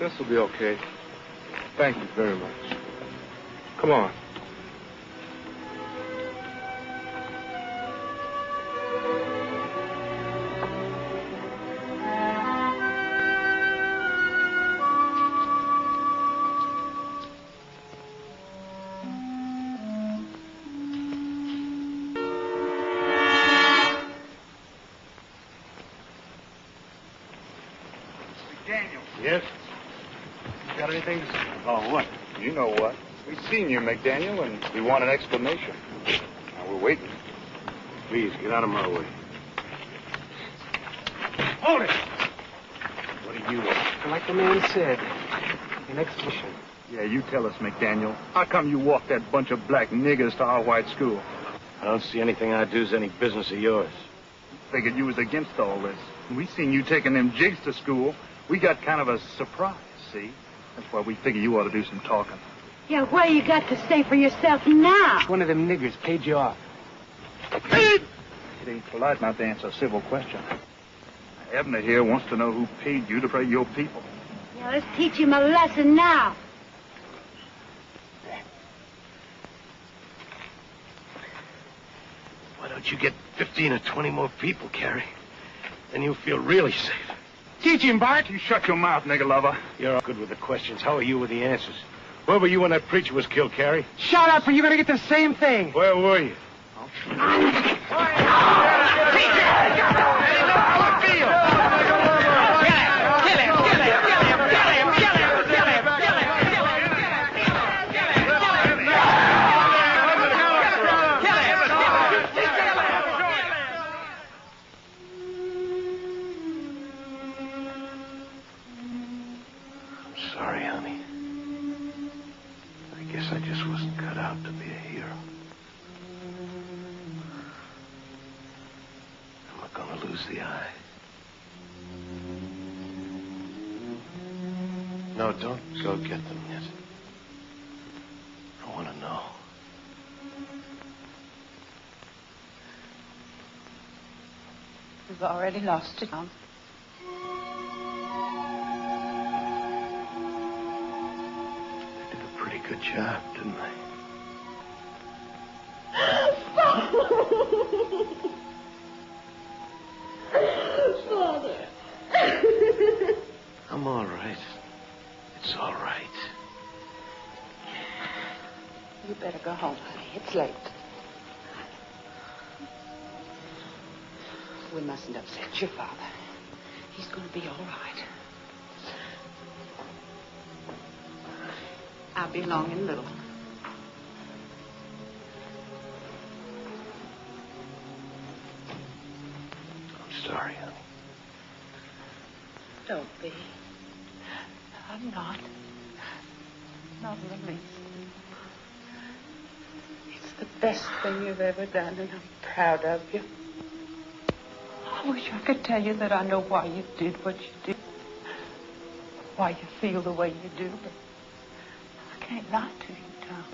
This will be okay. Thank you very much. Come on. Daniel. Yes? You got anything to say? Oh, what? You know what. We've seen you, McDaniel, and we want an explanation. Now, we're waiting. Please, get out of my way. Hold it! What do you want? Like the man said, an explanation. Yeah, you tell us, McDaniel. How come you walked that bunch of black niggers to our white school? I don't see anything I do as any business of yours. Figured you was against all this. We seen you taking them jigs to school. We got kind of a surprise, see? That's why we figure you ought to do some talking. Yeah, what you got to say for yourself now? One of them niggers paid you off. It ain't polite not to answer a civil question. Abner here wants to know who paid you to pray your people. Yeah, let's teach him a lesson now. Why don't you get 15 or 20 more people, Carrie? Then you'll feel really safe. Teach him, Bart. You shut your mouth, nigger lover. You're all good with the questions. How are you with the answers? Where were you when that preacher was killed, Carrie? Shut up, or you're going to get the same thing. Where were you? Sorry, honey. I guess I just wasn't cut out to be a hero. I'm not gonna lose the eye. No, don't go get them yet. I want to know. We've already lost it, Tom. They did a pretty good job, didn't they? Father. I'm all right. It's all right. You better go home, honey. It's late. We mustn't upset your father. He's going to be all right. I'll be along in a little. I'm sorry, honey. Don't be. I'm not. Not in the least. It's the best thing you've ever done, and I'm proud of you. I wish I could tell you that I know why you did what you did. Why you feel the way you do, but I can't lie to you, Tom.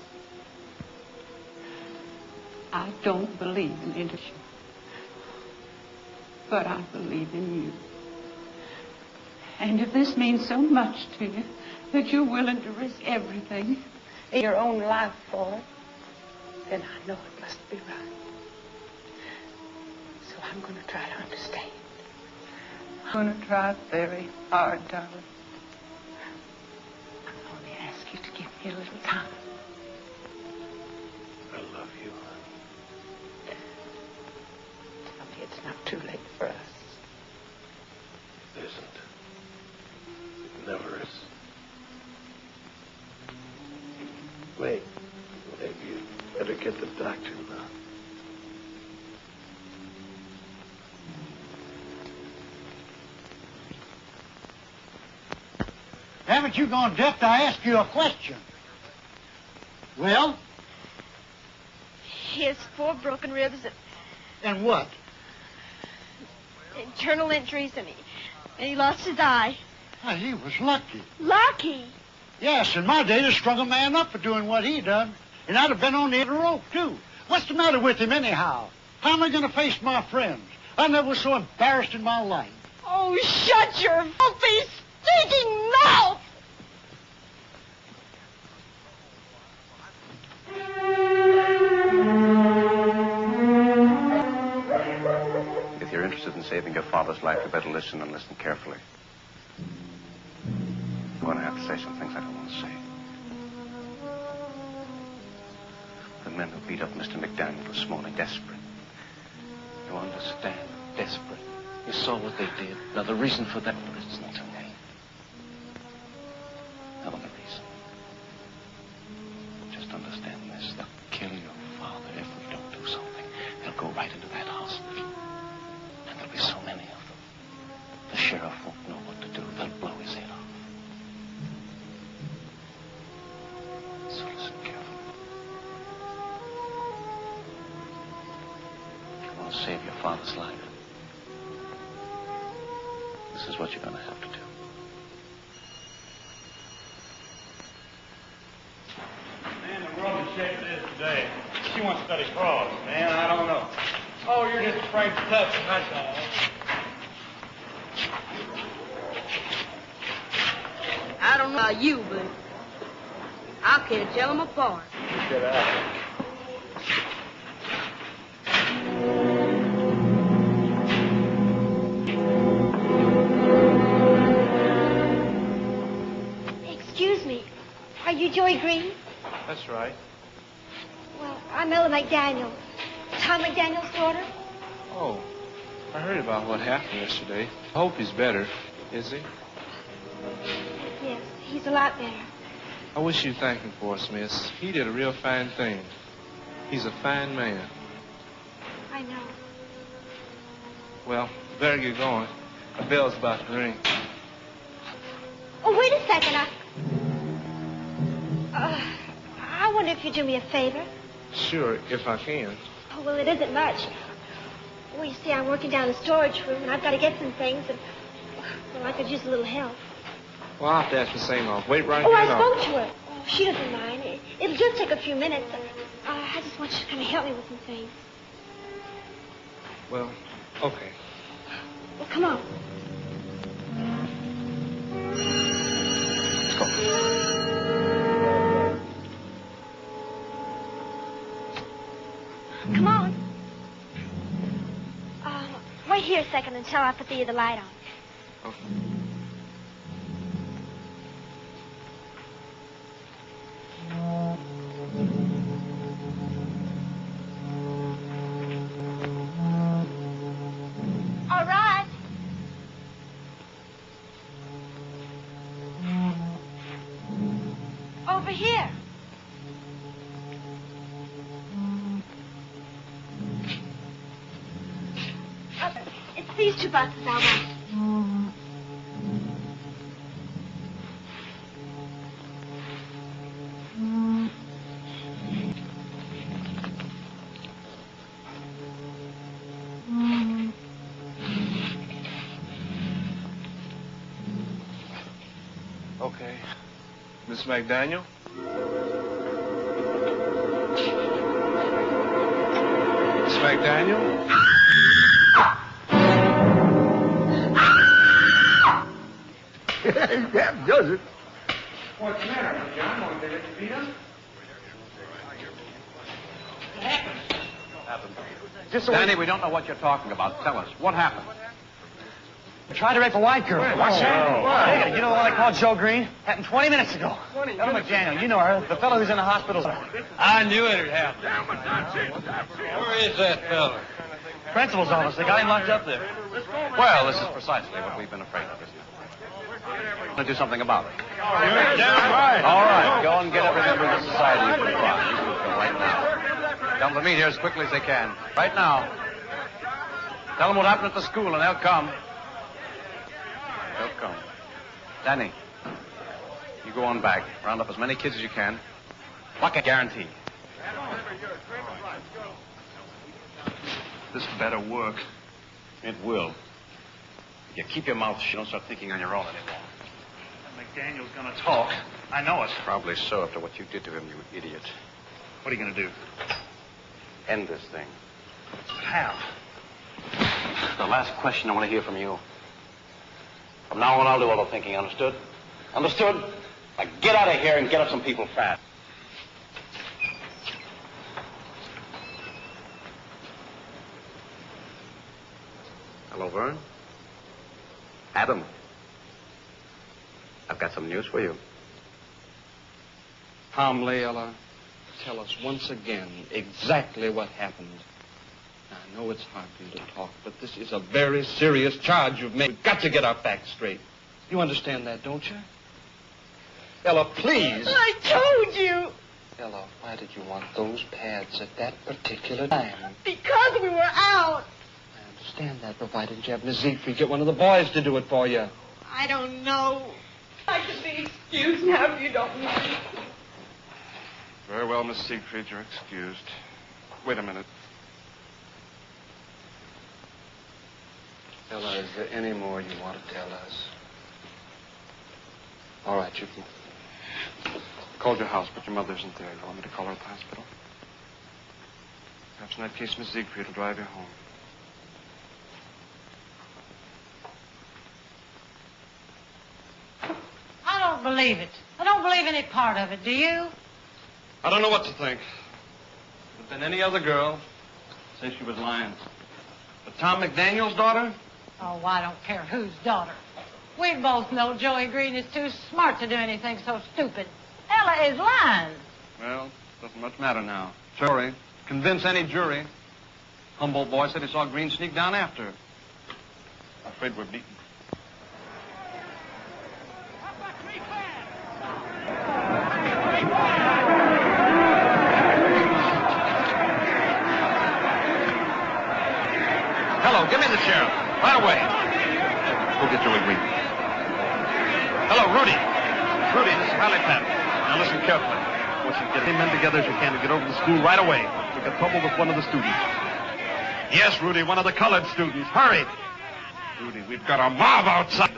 I don't believe in industry, but I believe in you. And if this means so much to you that you're willing to risk everything in your own life for it, then I know it must be right. So I'm going to try to understand. I'm going to try very hard, darling. I only ask you to give me a little time. I love you, honey. Tell me it's not too late for us. It isn't. It never is. Wait. Maybe you better get the doctor now. Haven't you gone deaf to ask you a question? Well? He has 4 broken ribs And what? and journal entries, and he lost his eye. Well, he was lucky. Lucky. Yes, in my day, they strung a man up for doing what he done. And I'd have been on the end of the rope, too. What's the matter with him, anyhow? How am I going to face my friends? I never was so embarrassed in my life. Oh, shut your filthy, stinking mouth! If you're interested in saving your father's life, you better listen and listen carefully. I'm going to have to say some things I don't want to say. The men who beat up Mr. McDaniel this morning, desperate. You understand? Desperate. You saw what they did. Now, the reason for that, listen to me. Now, the reason. Just understand this. They'll kill your father if we don't do something. They'll go right into that hospital. And there'll be so many of them. The sheriff won't know what to do. They'll blow his head off. So listen carefully. If you want to save your father's life, this is what you're going to have to do. Man, the world is shaped this today. She wants to study frauds, man. I don't know. Oh, you're just afraid to touch them, that's all. I don't know about you, but I can't tell them apart. Get out. Excuse me. Are you Joey Green? That's right. Well, I'm Ella McDaniel. Tom McDaniel's daughter? Oh, I heard about what happened yesterday. I hope he's better. Is he? Yes, he's a lot better. I wish you'd thank him for us, miss. He did a real fine thing. He's a fine man. I know. Well, better get going. The bell's about to ring. Oh, wait a second. I wonder if you'd do me a favor. Sure, if I can. Oh, well, it isn't much. Well, you see, I'm working down in the storage room, and I've got to get some things, and, well, I could use a little help. Well, I'll have to ask the same off. Wait right Oh, here. I spoke to her. Oh, she doesn't mind. It'll just take a few minutes. I just want you to kind of help me with some things. Well, okay. Well, come on. Let's go. Come on. Wait here a second until I put the light on. Okay. All right. Over here. It's these two boxes I want. Okay. Miss McDaniel? Miss McDaniel? That does it. What's the matter, John? Want to let you beat him? What happened? Danny, we don't know what you're talking about. Tell us. What happened? Tried to rape a white girl. What's that? You know the one I called Joe Green? Happened 20 minutes ago. Ella McDaniel, you know her. The fellow who's in the hospital. I knew it had happened. Where is that fella? Principal's office. They got him locked up there. Well, this is precisely what we've been afraid of, isn't it? We're going to do something about it. You're damn right. All right, go and get every member of the society you can find. You can go right now. Tell them to meet here as quickly as they can. Right now. Tell them what happened at the school, and they'll come. They'll come. Danny, you go on back. Round up as many kids as you can. Like a guarantee. This better work. It will. You keep your mouth shut. Don't start thinking on your own anymore. McDaniel's gonna talk. I know it. Probably so after what you did to him, you idiot. What are you gonna do? End this thing. How? The last question I want to hear from you. From now on, I'll do all the thinking, understood? Understood? Now get out of here and get up some people fast. Hello, Vern. Adam. I've got some news for you. Tom Layella, tell us once again exactly what happened. Now, I know it's hard for you to talk, but this is a very serious charge you've made. We've got to get our facts straight. You understand that, don't you? Ella, please. I told you. Ella, why did you want those pads at that particular time? Because we were out. I understand that, but why didn't you have Miss Siegfried get one of the boys to do it for you? I don't know. I could be excused now if you don't mind. Very well, Miss Siegfried, you're excused. Wait a minute. Ella, is there any more you want to tell us? All right, you can. Called your house, but your mother isn't there. You want me to call her at the hospital? Perhaps in that case, Miss Siegfried will drive you home. I don't believe it. I don't believe any part of it, do you? I don't know what to think. If it'd been any other girl, say she was lying. But Tom McDaniel's daughter? Oh, I don't care whose daughter. We both know Joey Green is too smart to do anything so stupid. Ella is lying. Well, doesn't much matter now. Sorry. Convince any jury. Humboldt boy said he saw Green sneak down after her. I'm afraid we're beaten. Hello, give me the sheriff. Right away. Go get Joey Green. Hello, Rudy. Rudy, this is Hallie Pat. Now listen carefully. I want you to get any men together as you can to get over to the school right away. We've got trouble with one of the students. Yes, Rudy, one of the colored students. Hurry. Rudy, we've got a mob outside.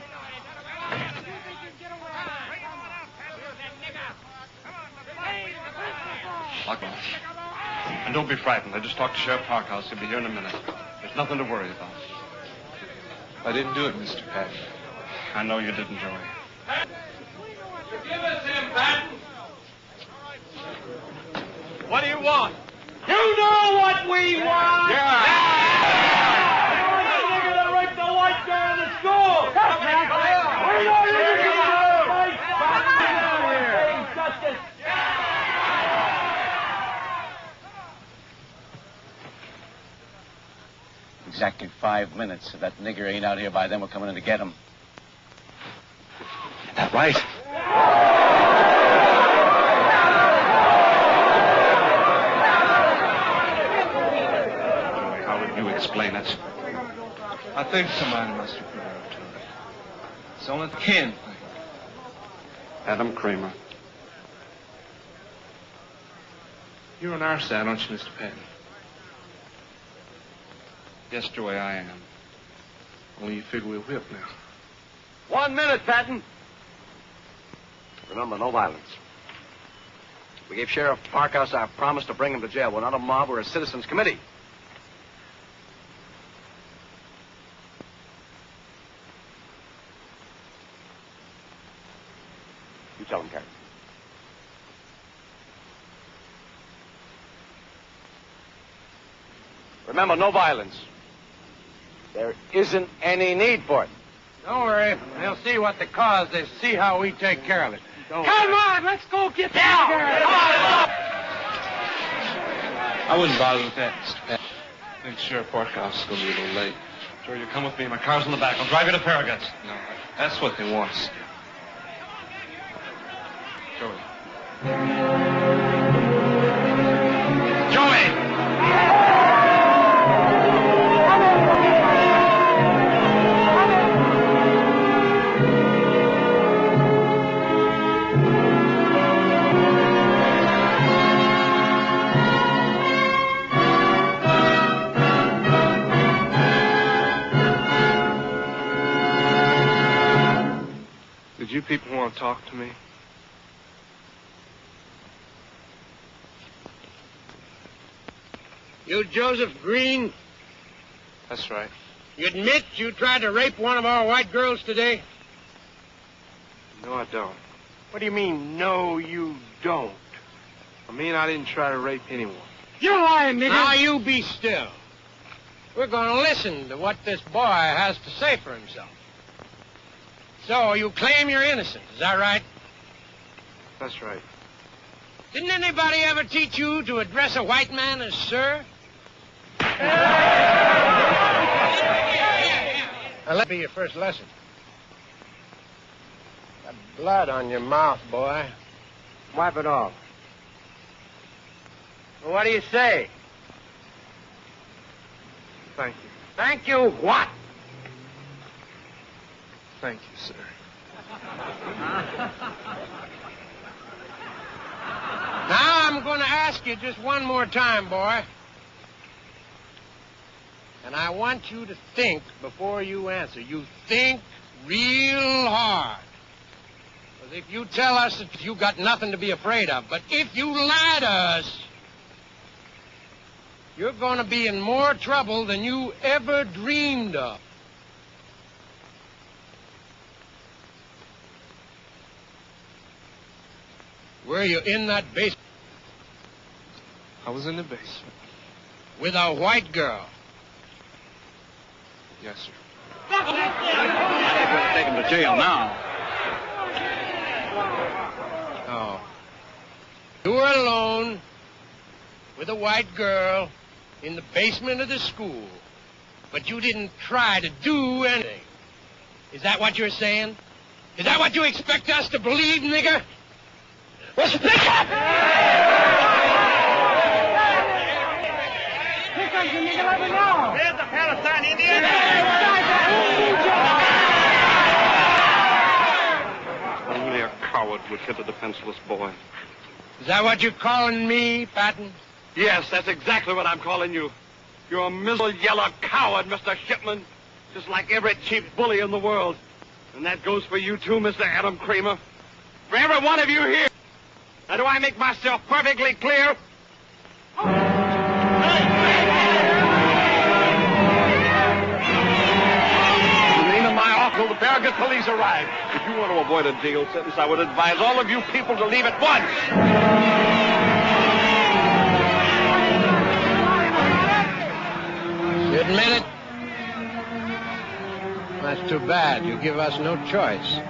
Lock on. And don't be frightened. I just talked to Sheriff Parkhouse. He'll be here in a minute. There's nothing to worry about. I didn't do it, Mr. Patton. I know you didn't, Joey. Give us him, Patton. What do you want? You know what we want! Yeah! We want the nigger that raped the white girl in the school! That's right! We want you to get out of here! Justice! Exactly 5 minutes. If that nigger ain't out here by then, we're coming in to get him. Is that right? Joey, how would you explain it? I think somebody must have put her up to it. It's only the kin. Adam Kramer. You're on our side, aren't you, Mr. Patton? Yes, Joey, I am. Only you figure we're whipped now. 1 minute, Patton. Remember, no violence. We gave Sheriff Parkhouse our promise to bring him to jail. We're not a mob, we're a citizens' committee. You tell him, Karen. Remember, no violence. There isn't any need for it. Don't worry. They'll see what the cause. They see how we take care of it. Come on, let's go get down! I wouldn't bother with that, Mr. Patton. I think Sheriff Parkhouse is going to be a little late. Joey, you come with me. My car's in the back. I'll drive you to Farragut's. No, that's what they want us to do. Joey. Joey! Did you people want to talk to me? You, Joseph Green, That's right. you admit you tried to rape one of our white girls today? No, I don't. What do you mean, no, you don't? I mean, I didn't try to rape anyone. You're lying, nigga. Now, you be still. We're going to listen to what this boy has to say for himself. So, you claim you're innocent, is that right? That's right. Didn't anybody ever teach you to address a white man as sir? Now, let me be your first lesson. Got blood on your mouth, boy. Wipe it off. Well, what do you say? Thank you. Thank you what? Thank you, sir. Now I'm going to ask you just one more time, boy. And I want you to think before you answer. You think real hard. Because if you tell us that you got nothing to be afraid of, but if you lie to us, you're going to be in more trouble than you ever dreamed of. Were you in that basement? I was in the basement. With a white girl? Yes, sir. We'll take him to jail now. Oh. You were alone with a white girl in the basement of the school. But you didn't try to do anything. Is that what you're saying? Is that what you expect us to believe, nigger? Well, speak up! Here comes the nigger, let me know. There's the Palestine Indian. Only a coward would hit a defenseless boy. Is that what you're calling me, Patton? Yes, that's exactly what I'm calling you. You're a miserable yellow coward, Mr. Shipman. Just like every cheap bully in the world. And that goes for you too, Mr. Adam Kramer. For every one of you here. Now, do I make myself perfectly clear? In the name of my uncle, the Farragut police arrived. If you want to avoid a jail sentence, I would advise all of you people to leave at once. You admit it? That's too bad. You give us no choice.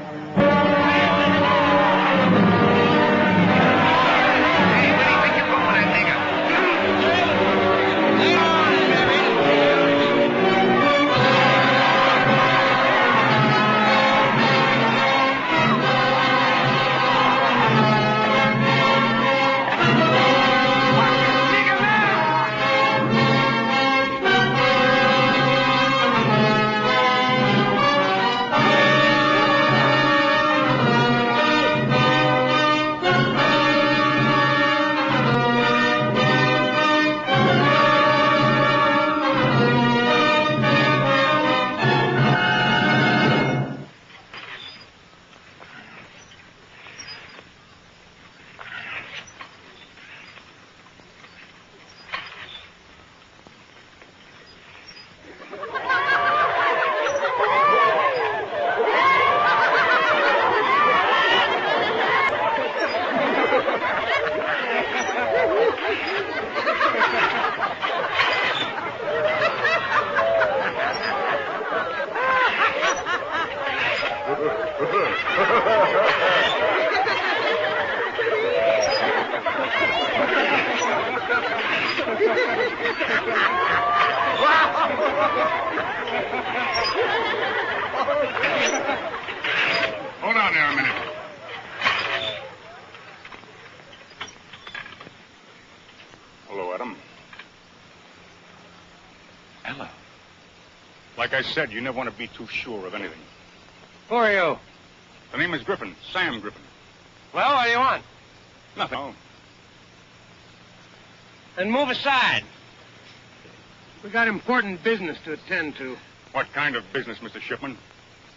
Hold on there a minute. Hello, Adam. Ella. Like I said, you never want to be too sure of anything. Who are you? The name is Griffin, Sam Griffin. Well, what do you want? Nothing. Oh. Then move aside. We got important business to attend to. What kind of business, Mr. Shipman?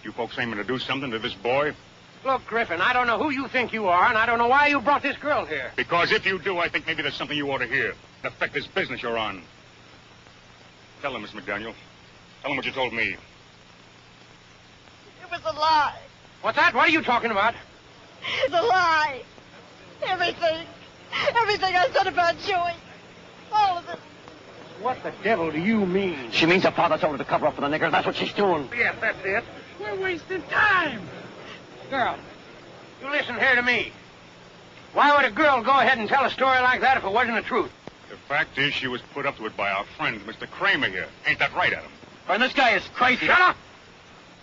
You folks aiming to do something to this boy? Look, Griffin, I don't know who you think you are, and I don't know why you brought this girl here. Because if you do, I think maybe there's something you ought to hear. To affect this business you're on. Tell him, Miss McDaniel. Tell him what you told me. It was a lie. What's that? What are you talking about? It's a lie. Everything. Everything I said about Joey. All of it. What the devil do you mean? She means her father told her to cover up for the nigger. That's what she's doing. Yes, that's it. We're wasting time. Girl, you listen here to me. Why would a girl go ahead and tell a story like that if it wasn't the truth? The fact is she was put up to it by our friend, Mr. Kramer here. Ain't that right, Adam? And this guy is crazy. Shut up!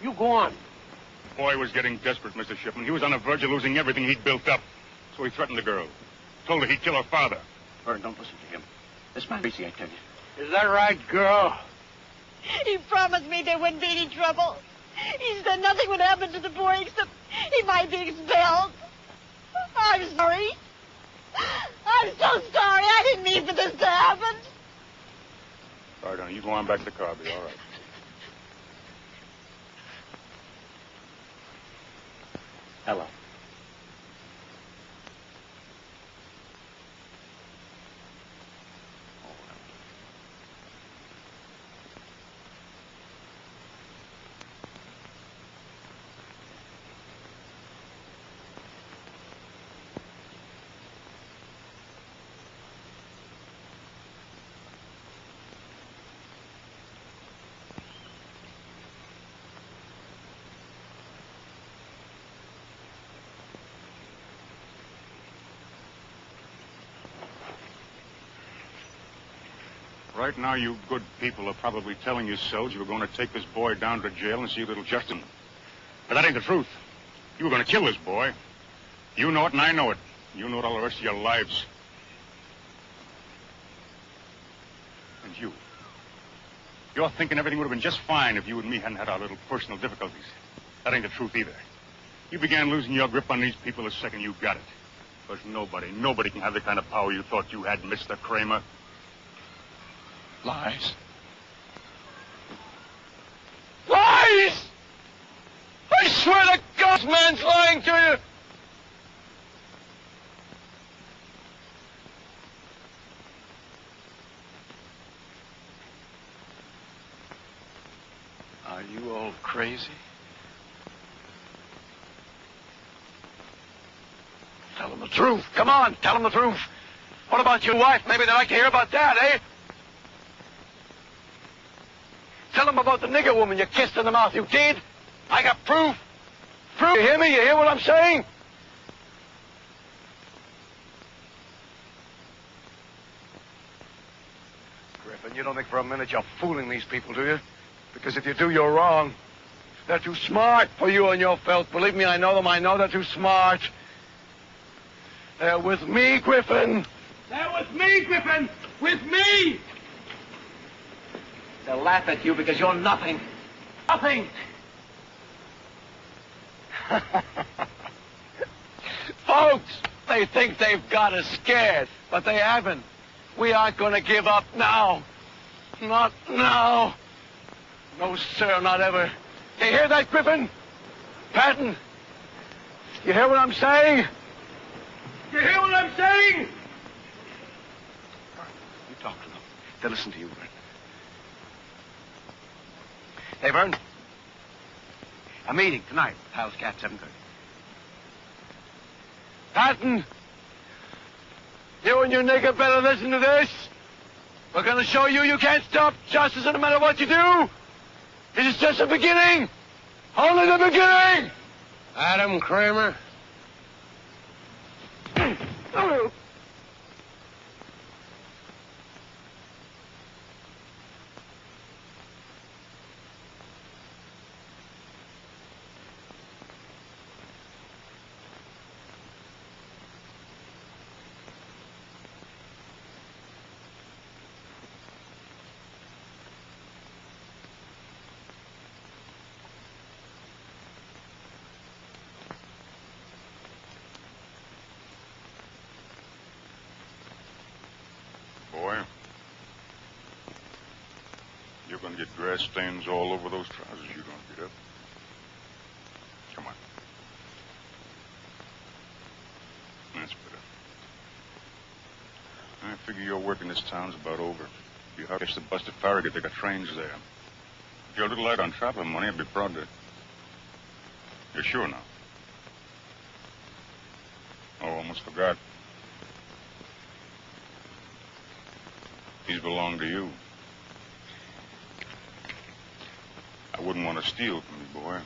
You go on. The boy was getting desperate, Mr. Shipman. He was on the verge of losing everything he'd built up. So he threatened the girl. Told her he'd kill her father. Vern, don't listen to him. This man crazy, I tell you. Is that right, girl? He promised me there wouldn't be any trouble. He said nothing would happen to the boy except he might be expelled. I'm sorry. I'm so sorry. I didn't mean for this to happen. All right, honey, you go on back to the car. I'll be all right. Ella. Right now, you good people are probably telling yourselves you were going to take this boy down to jail and see a little justice. But that ain't the truth. You were going to kill this boy. You know it, and I know it. You know it all the rest of your lives. And you're thinking everything would have been just fine if you and me hadn't had our little personal difficulties. That ain't the truth either. You began losing your grip on these people the second you got it. Because nobody can have the kind of power you thought you had, Mr. Kramer. Lies. Lies! I swear to God, man's lying to you! Are you all crazy? Tell them the truth. Come on, tell them the truth. What about your wife? Maybe they'd like to hear about that, eh? Tell them about the nigger woman you kissed in the mouth. You did? I got proof. Proof. You hear me? You hear what I'm saying? Griffin, you don't think for a minute you're fooling these people, do you? Because if you do, you're wrong. They're too smart for you and your filth. Believe me, I know them. I know they're too smart. They're with me, Griffin. They're with me, Griffin. With me. They'll laugh at you because you're nothing. Nothing. Folks, they think they've got us scared, but they haven't. We aren't going to give up now. Not now. No, sir, not ever. You hear that, Griffin? Patton? You hear what I'm saying? You hear what I'm saying? You talk to them. They'll listen to you, Griffin. They've earned a meeting tonight. House Cat, 7:30. Patton, you and your nigger better listen to this. We're going to show you can't stop justice no matter what you do. This is just the beginning. Only the beginning. Adam Kramer. Boy, you're going to get grass stains all over those trousers you're going to get up. Come on. That's better. I figure your work in this town's about over. You have to catch the bus to Farragut. They got trains there. If you're a little light on traveling money, I'd be proud to. You're sure now? Oh, almost forgot. These belong to you. I wouldn't want to steal from you, boy.